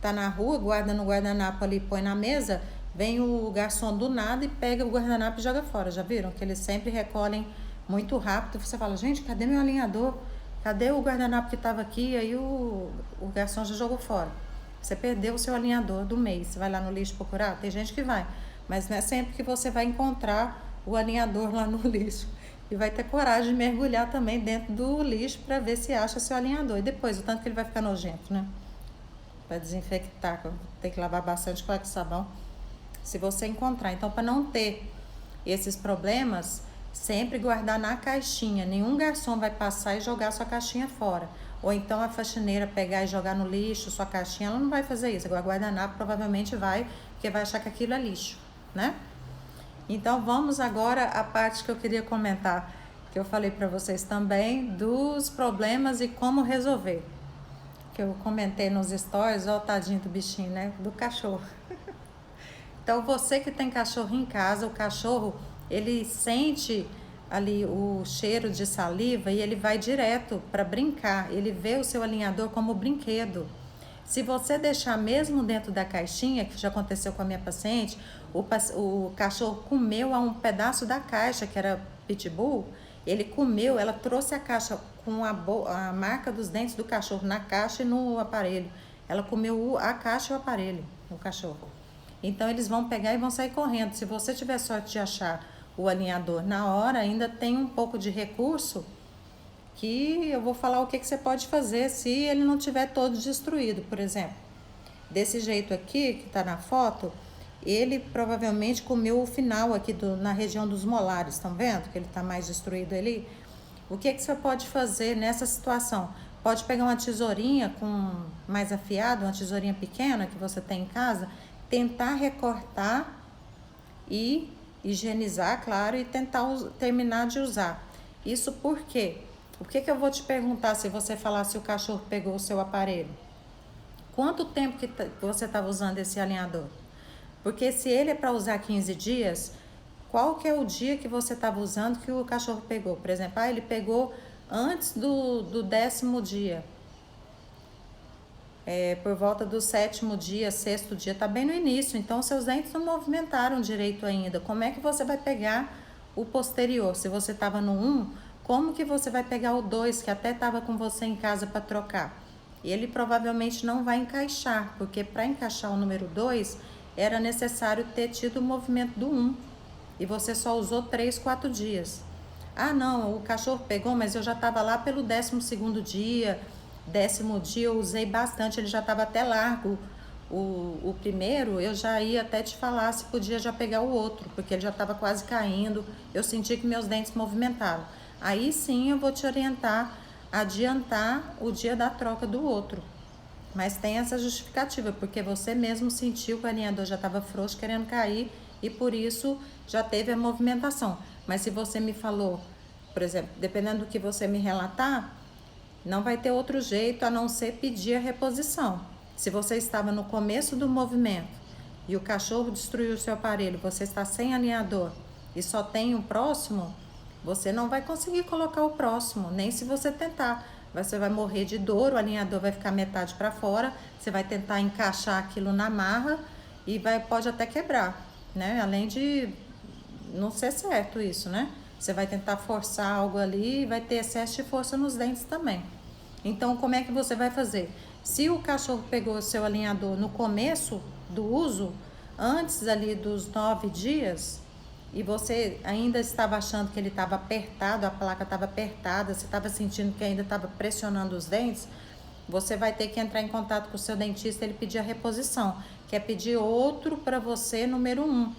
tá na rua, guarda no guardanapo ali, põe na mesa, vem o garçom do nada e pega o guardanapo e joga fora. Já viram? Que eles sempre recolhem muito rápido. Você fala, gente, cadê meu alinhador? Cadê o guardanapo que estava aqui? Aí o garçom já jogou fora. Você perdeu o seu alinhador do mês. Você vai lá no lixo procurar? Tem gente que vai. Mas não é sempre que você vai encontrar o alinhador lá no lixo. E vai ter coragem de mergulhar também dentro do lixo para ver se acha seu alinhador. E depois, o tanto que ele vai ficar nojento, né? Para desinfectar, tem que lavar bastante com água e sabão. Se você encontrar. Então, para não ter esses problemas, sempre guardar na caixinha. Nenhum garçom vai passar e jogar sua caixinha fora. Ou então a faxineira pegar e jogar no lixo sua caixinha, ela não vai fazer isso. Agora, guardanapo provavelmente vai, porque vai achar que aquilo é lixo, né? Então, vamos agora à parte que eu queria comentar, que eu falei para vocês também, dos problemas e como resolver. Que eu comentei nos stories, ó, tadinho do bichinho, né? Do cachorro. Então, você que tem cachorro em casa, o cachorro, ele sente ali o cheiro de saliva e ele vai direto para brincar. Ele vê o seu alinhador como brinquedo. Se você deixar mesmo dentro da caixinha, que já aconteceu com a minha paciente, o cachorro comeu um pedaço da caixa, que era pitbull, ele comeu, ela trouxe a caixa com a marca dos dentes do cachorro na caixa e no aparelho. Ela comeu a caixa e o aparelho, o cachorro. Então, eles vão pegar e vão sair correndo. Se você tiver sorte de achar o alinhador na hora, ainda tem um pouco de recurso que eu vou falar o que você pode fazer se ele não tiver todo destruído, por exemplo. Desse jeito aqui, que está na foto, ele provavelmente comeu o final aqui na região dos molares, estão vendo que ele está mais destruído ali? O que você pode fazer nessa situação? Pode pegar uma tesourinha mais afiada, uma tesourinha pequena que você tem em casa, tentar recortar e higienizar, claro, e tentar terminar de usar. Isso por quê? O que eu vou te perguntar se você falar se o cachorro pegou o seu aparelho? Quanto tempo que você estava usando esse alinhador? Porque se ele é para usar 15 dias, qual que é o dia que você estava usando que o cachorro pegou? Por exemplo, ele pegou antes do 10º dia. Por volta do 7º dia, 6º dia, tá bem no início. Então, seus dentes não movimentaram direito ainda. Como é que você vai pegar o posterior? Se você estava no 1, como que você vai pegar o 2, que até estava com você em casa para trocar? Ele provavelmente não vai encaixar, porque para encaixar o número 2, era necessário ter tido o movimento do 1. E você só usou 3, 4 dias. Ah, não, o cachorro pegou, mas eu já estava lá pelo 12º dia, 10º dia eu usei bastante, ele já estava até largo. O primeiro, eu já ia até te falar se podia já pegar o outro, porque ele já estava quase caindo, eu senti que meus dentes movimentavam. Aí sim eu vou te orientar a adiantar o dia da troca do outro. Mas tem essa justificativa, porque você mesmo sentiu que o alinhador já estava frouxo, querendo cair, e por isso já teve a movimentação. Mas se você me falou, por exemplo, dependendo do que você me relatar, não vai ter outro jeito a não ser pedir a reposição. Se você estava no começo do movimento e o cachorro destruiu o seu aparelho, você está sem alinhador e só tem o próximo, você não vai conseguir colocar o próximo, nem se você tentar. Você vai morrer de dor, o alinhador vai ficar metade para fora, você vai tentar encaixar aquilo na marra e pode até quebrar, né? Além de não ser certo isso, né? Você vai tentar forçar algo ali e vai ter excesso de força nos dentes também. Então, como é que você vai fazer? Se o cachorro pegou o seu alinhador no começo do uso, antes ali dos 9 dias, e você ainda estava achando que ele estava apertado, a placa estava apertada, você estava sentindo que ainda estava pressionando os dentes, você vai ter que entrar em contato com o seu dentista e ele pedir a reposição, que é pedir outro para você, número 1.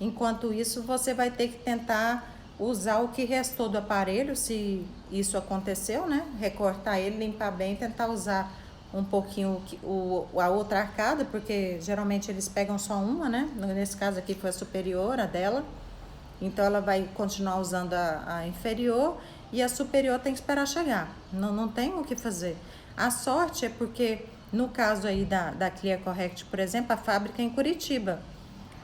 Enquanto isso, você vai ter que tentar usar o que restou do aparelho, se isso aconteceu, né? Recortar ele, limpar bem, tentar usar um pouquinho a outra arcada, porque geralmente eles pegam só uma, né? Nesse caso aqui foi a superior, a dela. Então ela vai continuar usando a inferior e a superior tem que esperar chegar. Não tem o que fazer. A sorte é porque, no caso aí da Clear Correct, por exemplo, a fábrica é em Curitiba.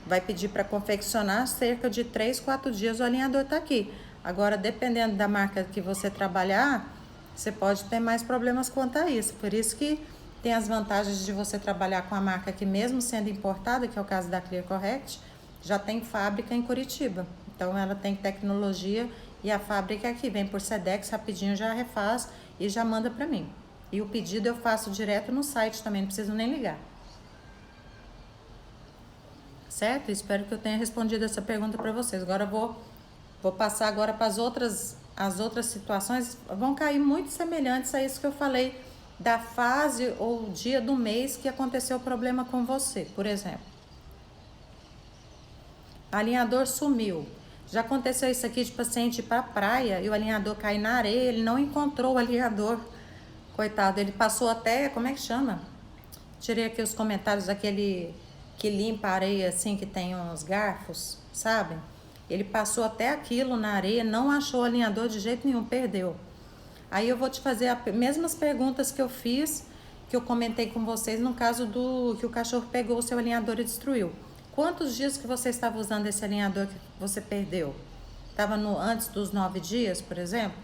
Vai pedir para confeccionar cerca de 3, 4 dias, o alinhador está aqui. Agora, dependendo da marca que você trabalhar, você pode ter mais problemas quanto a isso. Por isso que tem as vantagens de você trabalhar com a marca que, mesmo sendo importada, que é o caso da Clear Correct, já tem fábrica em Curitiba. Então, ela tem tecnologia e a fábrica aqui vem por Sedex, rapidinho já refaz e já manda para mim. E o pedido eu faço direto no site também, não preciso nem ligar. Certo? Espero que eu tenha respondido essa pergunta para vocês. Agora eu vou passar agora para as outras situações. Vão cair muito semelhantes a isso que eu falei da fase ou dia do mês que aconteceu o problema com você. Por exemplo, alinhador sumiu. Já aconteceu isso aqui de paciente ir para a praia e o alinhador cair na areia, ele não encontrou o alinhador. Coitado, ele passou até, como é que chama? Tirei aqui os comentários daquele que limpa a areia assim, que tem uns garfos, sabe? Ele passou até aquilo na areia, não achou o alinhador de jeito nenhum, perdeu. Aí eu vou te fazer as mesmas perguntas que eu fiz, que eu comentei com vocês no caso do que o cachorro pegou o seu alinhador e destruiu. Quantos dias que você estava usando esse alinhador que você perdeu? Estava antes dos 9 dias, por exemplo?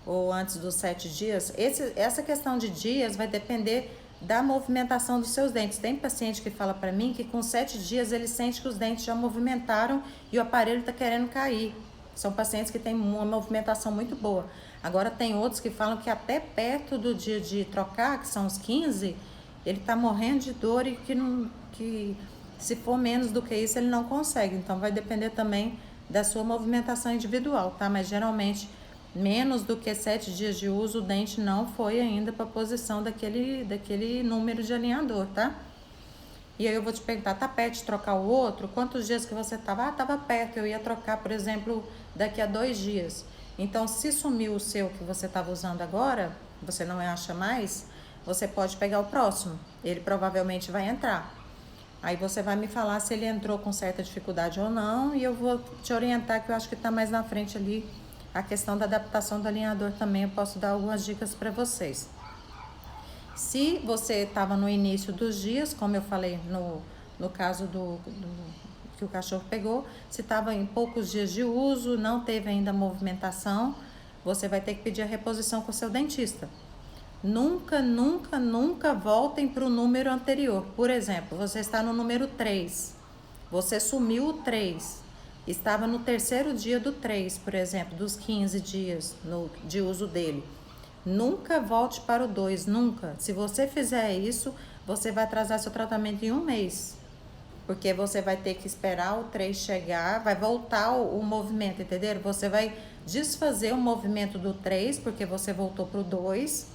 Ou antes dos 7 dias? Essa questão de dias vai depender da movimentação dos seus dentes. Tem paciente que fala para mim que com 7 dias ele sente que os dentes já movimentaram e o aparelho está querendo cair. São pacientes que têm uma movimentação muito boa. Agora tem outros que falam que até perto do dia de trocar, que são os 15, ele está morrendo de dor e que se for menos do que isso ele não consegue. Então vai depender também da sua movimentação individual, tá? Mas geralmente menos do que 7 dias de uso, o dente não foi ainda para a posição daquele número de alinhador, tá? E aí eu vou te perguntar, tá perto de trocar o outro? Quantos dias que você tava? Ah, tava perto, eu ia trocar, por exemplo, daqui a 2 dias. Então, se sumiu o seu que você estava usando agora, você não acha mais, você pode pegar o próximo. Ele provavelmente vai entrar. Aí você vai me falar se ele entrou com certa dificuldade ou não, e eu vou te orientar, que eu acho que tá mais na frente ali a questão da adaptação do alinhador também. Eu posso dar algumas dicas para vocês. Se você estava no início dos dias, como eu falei no caso do que o cachorro pegou, se estava em poucos dias de uso, não teve ainda movimentação, você vai ter que pedir a reposição com o seu dentista. Nunca, nunca, nunca voltem para o número anterior. Por exemplo, você está no número 3, você sumiu o 3. Estava no 3º dia do 3, por exemplo, dos 15 dias de uso dele. Nunca volte para o 2, nunca. Se você fizer isso, você vai atrasar seu tratamento em 1 mês. porque você vai ter que esperar o 3 chegar, vai voltar o movimento, entenderam? Você vai desfazer o movimento do 3, porque você voltou pro 2,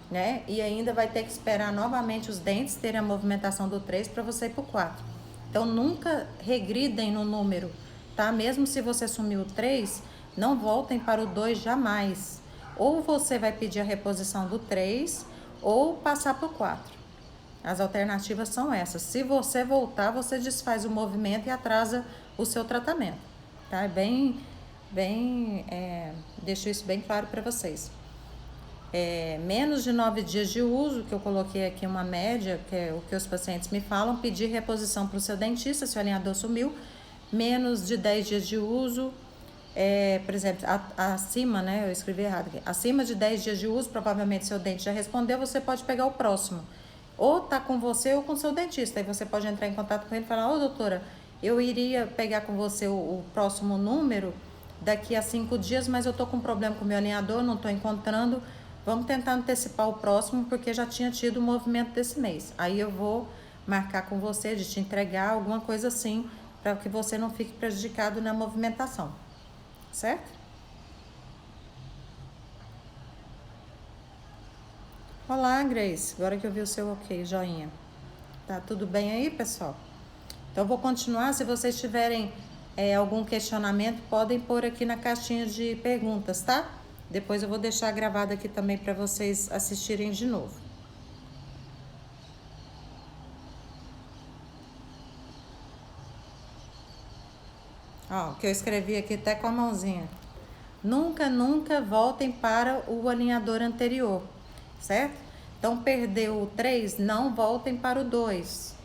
né? E ainda vai ter que esperar novamente os dentes terem a movimentação do 3 para você ir pro 4. Então, nunca regridem no número, tá? Mesmo se você sumiu o 3, não voltem para o 2 jamais. Ou você vai pedir a reposição do 3 ou passar para o 4. As alternativas são essas. Se você voltar, você desfaz o movimento e atrasa o seu tratamento, tá? Deixo isso bem claro para vocês. Menos de 9 dias de uso, que eu coloquei aqui uma média, que é o que os pacientes me falam, pedir reposição para o seu dentista, se o alinhador sumiu. Menos de 10 dias de uso, por exemplo, acima, né, eu escrevi errado aqui, acima de 10 dias de uso, provavelmente seu dente já respondeu, você pode pegar o próximo. Ou tá com você ou com seu dentista, aí você pode entrar em contato com ele e falar, ô doutora, eu iria pegar com você o próximo número daqui a 5 dias, mas eu tô com problema com o meu alinhador, não tô encontrando, vamos tentar antecipar o próximo, porque já tinha tido o movimento desse mês. Aí eu vou marcar com você de te entregar alguma coisa assim, para que você não fique prejudicado na movimentação, certo? Olá, Grace, agora que eu vi o seu ok, joinha. Tá tudo bem aí, pessoal? Então, eu vou continuar. Se vocês tiverem algum questionamento, podem pôr aqui na caixinha de perguntas, tá? Depois eu vou deixar gravado aqui também para vocês assistirem de novo. Ó, o que eu escrevi aqui até com a mãozinha. Nunca, nunca voltem para o alinhador anterior, certo? Então, perdeu o 3, não voltem para o 2.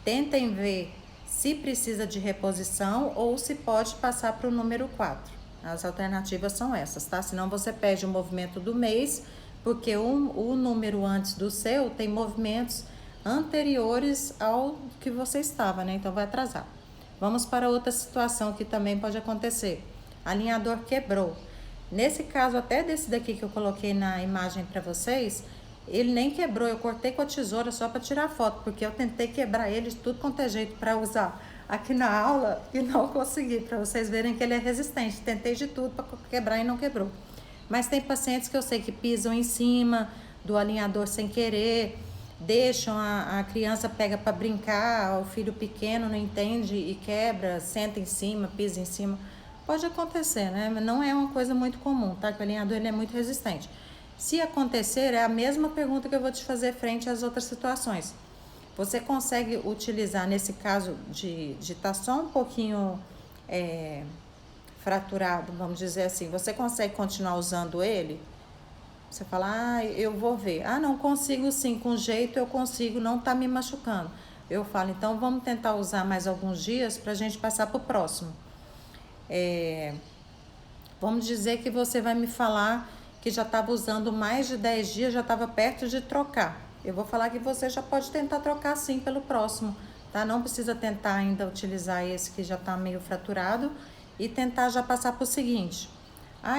Tentem ver se precisa de reposição ou se pode passar para o número 4. As alternativas são essas, tá? Senão você perde o movimento do mês, porque o número antes do seu tem movimentos anteriores ao que você estava, né? Então vai atrasar. Vamos para outra situação que também pode acontecer. Alinhador quebrou. Nesse caso, até desse daqui que eu coloquei na imagem para vocês, ele nem quebrou, eu cortei com a tesoura só para tirar foto, porque eu tentei quebrar ele de tudo quanto é jeito para usar aqui na aula e não consegui, para vocês verem que ele é resistente. Tentei de tudo para quebrar e não quebrou. Mas tem pacientes que eu sei que pisam em cima do alinhador sem querer, deixam a criança pega para brincar, o filho pequeno não entende e quebra, senta em cima, pisa em cima. Pode acontecer, né? Mas não é uma coisa muito comum, tá? Que o alinhador ele é muito resistente. Se acontecer, é a mesma pergunta que eu vou te fazer frente às outras situações. Você consegue utilizar, nesse caso de estar só um pouquinho fraturado, vamos dizer assim, você consegue continuar usando ele? Você fala, eu vou ver. Não consigo sim, com jeito eu consigo, não tá me machucando. Eu falo, então vamos tentar usar mais alguns dias pra gente passar pro próximo. Vamos dizer que você vai me falar que já estava usando mais de 10 dias, já estava perto de trocar. Eu vou falar que você já pode tentar trocar sim pelo próximo, tá? Não precisa tentar ainda utilizar esse que já está meio fraturado e tentar já passar para o seguinte.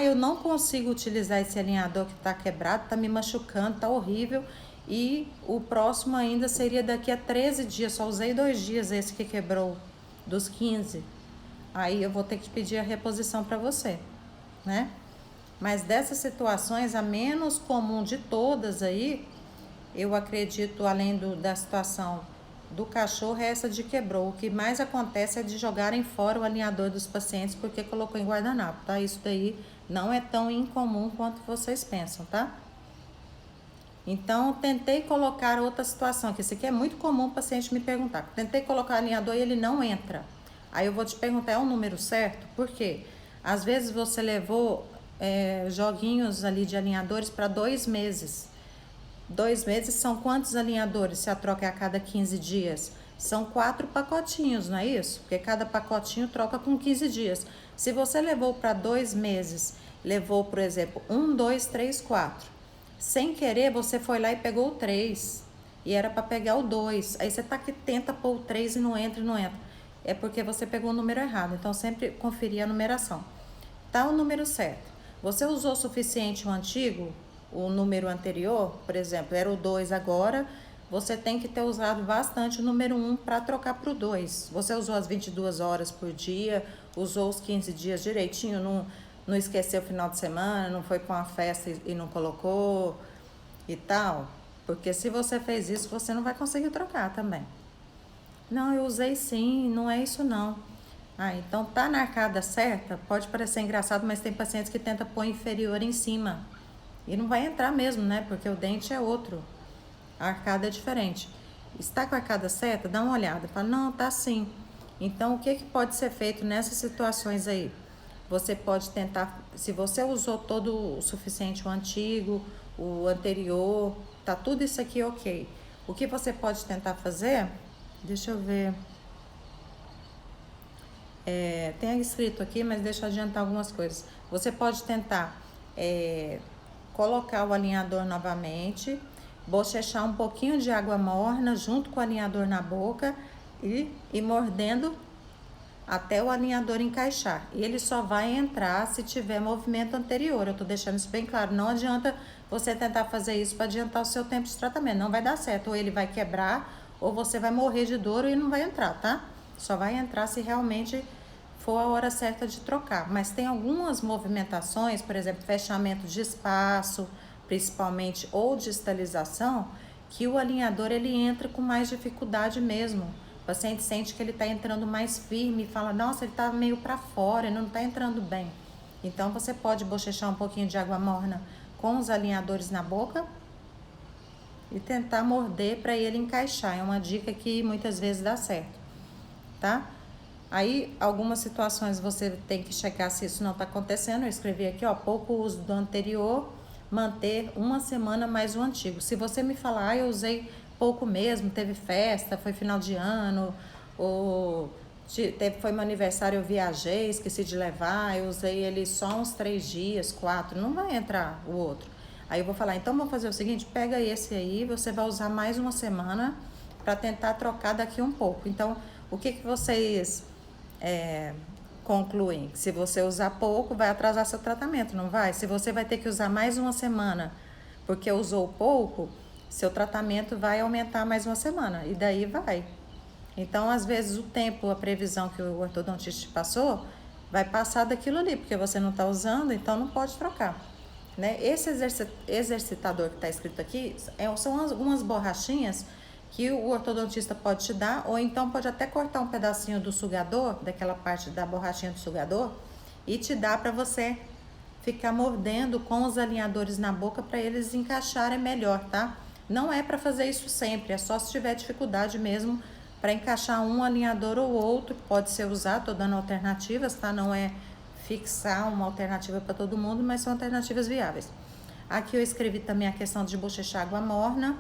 Eu não consigo utilizar esse alinhador que está quebrado, está me machucando, está horrível. E o próximo ainda seria daqui a 13 dias, só usei 2 dias esse que quebrou, dos 15. Aí eu vou ter que pedir a reposição para você, né? Mas dessas situações, a menos comum de todas aí, eu acredito, além da situação do cachorro, é essa de quebrou. O que mais acontece é de jogarem fora o alinhador dos pacientes porque colocou em guardanapo, tá? Isso daí não é tão incomum quanto vocês pensam, tá? Então, tentei colocar outra situação, que isso aqui é muito comum o paciente me perguntar. Tentei colocar o alinhador e ele não entra. Aí eu vou te perguntar, é o número certo? Por quê? Às vezes você levou joguinhos ali de alinhadores para 2 meses. 2 meses são quantos alinhadores se a troca é a cada 15 dias? São 4 pacotinhos, não é isso? Porque cada pacotinho troca com 15 dias. Se você levou para 2 meses, levou, por exemplo, 1, 2, 3, 4. Sem querer, você foi lá e pegou o 3. E era para pegar o 2. Aí você tá que tenta pôr o 3 e não entra. É porque você pegou o número errado. Então, sempre conferir a numeração. Tá o número certo. Você usou o suficiente o antigo, o número anterior, por exemplo, era o 2 agora, você tem que ter usado bastante o número 1 para trocar para o 2. Você usou as 22 horas por dia, usou os 15 dias direitinho, não esqueceu o final de semana, não foi para uma festa e não colocou e tal. Porque se você fez isso, você não vai conseguir trocar também. Não, eu usei sim, não é isso não. Ah, então tá na arcada certa? Pode parecer engraçado, mas tem pacientes que tentam pôr inferior em cima. E não vai entrar mesmo, né? Porque o dente é outro. A arcada é diferente. Está com a arcada certa? Dá uma olhada. Fala, não, tá sim. Então, o que pode ser feito nessas situações aí? Você pode tentar, se você usou todo o suficiente, o antigo, o anterior, tá tudo isso aqui ok. O que você pode tentar fazer? Deixa eu ver. Tem escrito aqui, mas deixa eu adiantar algumas coisas. Você pode tentar colocar o alinhador novamente, bochechar um pouquinho de água morna junto com o alinhador na boca e mordendo até o alinhador encaixar. E ele só vai entrar se tiver movimento anterior. Eu tô deixando isso bem claro. Não adianta você tentar fazer isso para adiantar o seu tempo de tratamento. Não vai dar certo. Ou ele vai quebrar, ou você vai morrer de dor e não vai entrar, tá? Só vai entrar se realmente for a hora certa de trocar. Mas tem algumas movimentações, por exemplo, fechamento de espaço, principalmente, ou distalização, que o alinhador ele entra com mais dificuldade mesmo. O paciente sente que ele está entrando mais firme e fala, nossa, ele está meio para fora, ele não está entrando bem. Então, você pode bochechar um pouquinho de água morna com os alinhadores na boca e tentar morder para ele encaixar. É uma dica que muitas vezes dá certo, tá? Aí, algumas situações você tem que checar se isso não está acontecendo. Eu escrevi aqui, ó, pouco uso do anterior, manter uma semana mais o antigo. Se você me falar, eu usei pouco mesmo, teve festa, foi final de ano, ou foi meu aniversário, eu viajei, esqueci de levar, eu usei ele só uns 3 dias, 4, não vai entrar o outro. Aí eu vou falar, então vamos fazer o seguinte, pega esse aí, você vai usar mais uma semana para tentar trocar daqui um pouco. Então, o que vocês concluem? Se você usar pouco, vai atrasar seu tratamento, não vai? Se você vai ter que usar mais uma semana porque usou pouco, seu tratamento vai aumentar mais uma semana, e daí vai. Então, às vezes, o tempo, a previsão que o ortodontista te passou, vai passar daquilo ali, porque você não está usando, então não pode trocar. Né? Esse exercitador que está escrito aqui são algumas borrachinhas que o ortodontista pode te dar, ou então pode até cortar um pedacinho do sugador, daquela parte da borrachinha do sugador, e te dar para você ficar mordendo com os alinhadores na boca para eles encaixarem melhor, tá? Não é para fazer isso sempre, é só se tiver dificuldade mesmo para encaixar um alinhador ou outro, pode ser usado, tô dando alternativas, tá? Não é fixar uma alternativa para todo mundo, mas são alternativas viáveis. Aqui eu escrevi também a questão de bochechar água morna,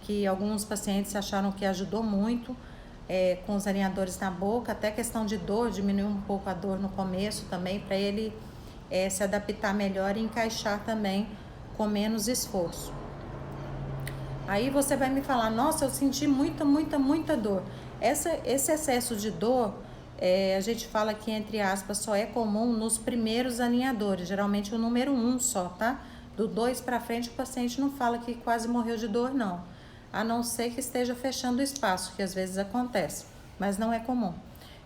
que alguns pacientes acharam que ajudou muito com os alinhadores na boca, até questão de dor, diminuiu um pouco a dor no começo também, para ele se adaptar melhor e encaixar também com menos esforço. Aí você vai me falar, nossa, eu senti muita dor. Esse excesso de dor, a gente fala que, entre aspas, só é comum nos primeiros alinhadores, geralmente o número 1 só, tá? Do 2 para frente, o paciente não fala que quase morreu de dor, não. A não ser que esteja fechando o espaço, que às vezes acontece, mas não é comum.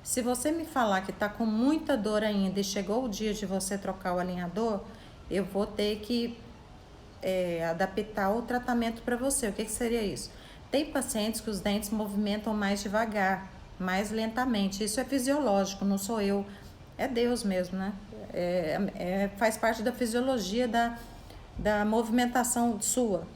Se você me falar que está com muita dor ainda e chegou o dia de você trocar o alinhador, eu vou ter que adaptar o tratamento para você. O que seria isso? Tem pacientes que os dentes movimentam mais devagar, mais lentamente. Isso é fisiológico, não sou eu, é Deus mesmo, né? Faz parte da fisiologia da movimentação sua.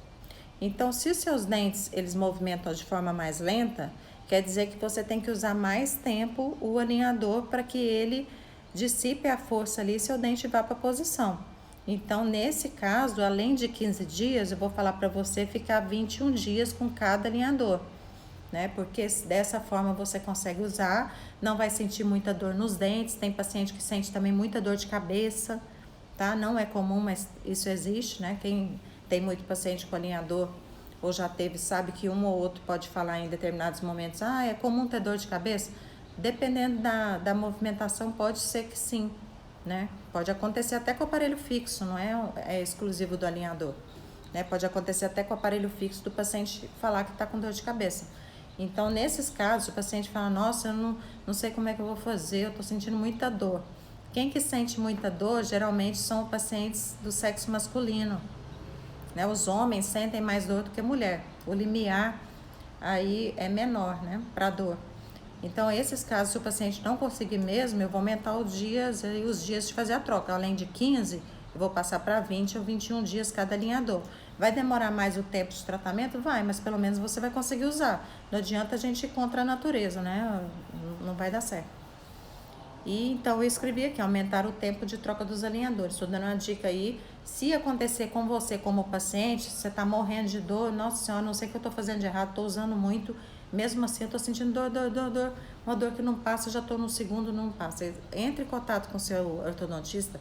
Então, se os seus dentes eles movimentam de forma mais lenta, quer dizer que você tem que usar mais tempo o alinhador para que ele dissipe a força ali e seu dente vá para a posição. Então, nesse caso, além de 15 dias, eu vou falar para você ficar 21 dias com cada alinhador, né? Porque dessa forma você consegue usar, não vai sentir muita dor nos dentes. Tem paciente que sente também muita dor de cabeça, tá? Não é comum, mas isso existe, né? Quem tem muito paciente com alinhador ou já teve, sabe que um ou outro pode falar em determinados momentos, é comum ter dor de cabeça? Dependendo da movimentação, pode ser que sim, né? Pode acontecer até com o aparelho fixo, não é exclusivo do alinhador. né? Pode acontecer até com o aparelho fixo do paciente falar que está com dor de cabeça. Então, nesses casos, o paciente fala, nossa, eu não sei como é que eu vou fazer, eu estou sentindo muita dor. Quem que sente muita dor, geralmente, são pacientes do sexo masculino, né? Os homens sentem mais dor do que a mulher. O limiar aí é menor, né, para dor. Então, esses casos, se o paciente não conseguir mesmo, eu vou aumentar os dias de fazer a troca. Além de 15, eu vou passar para 20 ou 21 dias cada alinhador. Vai demorar mais o tempo de tratamento? Vai, mas pelo menos você vai conseguir usar. Não adianta a gente ir contra a natureza, né? Não vai dar certo. E então eu escrevi aqui, aumentar o tempo de troca dos alinhadores. Estou dando uma dica aí. Se acontecer com você como paciente, você está morrendo de dor, nossa senhora, não sei o que eu estou fazendo de errado, estou usando muito, mesmo assim eu estou sentindo dor, uma dor que não passa, já estou no segundo, não passa. Entre em contato com o seu ortodontista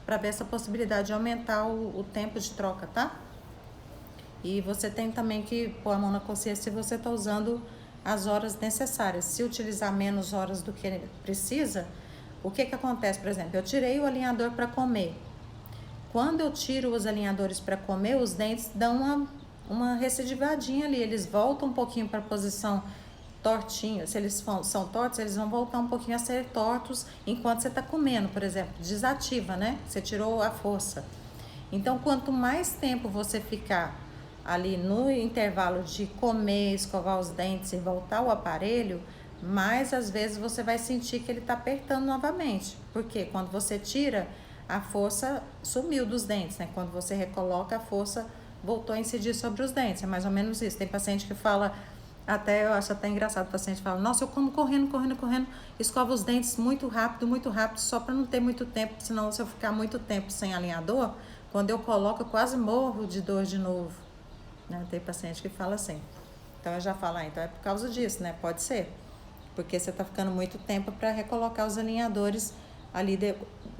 para ver essa possibilidade de aumentar o tempo de troca, tá? E você tem também que pôr a mão na consciência se você está usando as horas necessárias. Se utilizar menos horas do que precisa, o que acontece? Por exemplo, eu tirei o alinhador para comer. Quando eu tiro os alinhadores para comer, os dentes dão uma recidivadinha ali. Eles voltam um pouquinho para a posição tortinha. Se eles são tortos, eles vão voltar um pouquinho a ser tortos enquanto você está comendo, por exemplo. Desativa, né? Você tirou a força. Então, quanto mais tempo você ficar ali no intervalo de comer, escovar os dentes e voltar ao aparelho, mais às vezes você vai sentir que ele está apertando novamente. Porque quando você tira, a força sumiu dos dentes, né? Quando você recoloca, a força voltou a incidir sobre os dentes. É mais ou menos isso. Tem paciente que fala, até eu acho até engraçado, o paciente fala, nossa, eu como correndo, escovo os dentes muito rápido, só para não ter muito tempo, senão se eu ficar muito tempo sem alinhador, quando eu coloco, eu quase morro de dor de novo. Né? Tem paciente que fala assim. Então eu já falo, então é por causa disso, né? Pode ser. Porque você está ficando muito tempo para recolocar os alinhadores ali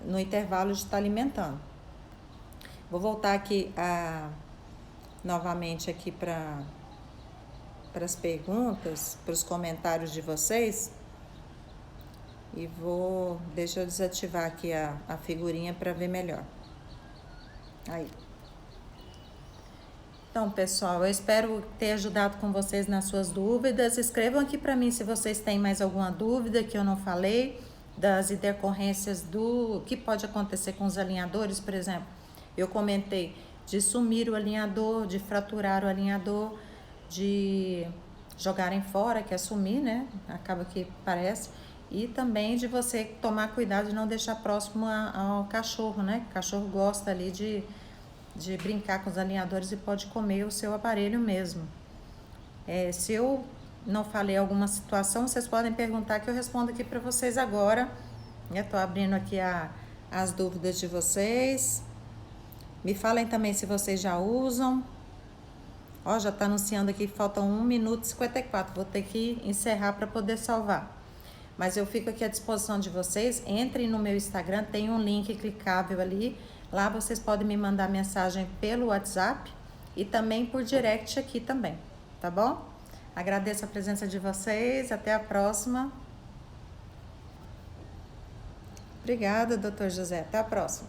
no intervalo de estar alimentando. Vou voltar aqui novamente aqui para as perguntas, para os comentários de vocês. E deixa eu desativar aqui a figurinha para ver melhor. Aí. Então, pessoal, eu espero ter ajudado com vocês nas suas dúvidas. Escrevam aqui para mim se vocês têm mais alguma dúvida que eu não falei, das intercorrências do que pode acontecer com os alinhadores, por exemplo. Eu comentei de sumir o alinhador, de fraturar o alinhador, de jogarem fora, que é sumir, né? Acaba que parece. E também de você tomar cuidado de não deixar próximo ao cachorro, né? O cachorro gosta ali de brincar com os alinhadores e pode comer o seu aparelho mesmo. Se eu não falei alguma situação, vocês podem perguntar que eu respondo aqui para vocês agora. Eu tô abrindo aqui as dúvidas de vocês. Me falem também se vocês já usam. Ó, já tá anunciando aqui que faltam 1 minuto e 54. Vou ter que encerrar para poder salvar. Mas eu fico aqui à disposição de vocês. Entrem no meu Instagram, tem um link clicável ali. Lá vocês podem me mandar mensagem pelo WhatsApp e também por direct aqui também, tá bom? Agradeço a presença de vocês, até a próxima. Obrigada, doutor José, até a próxima.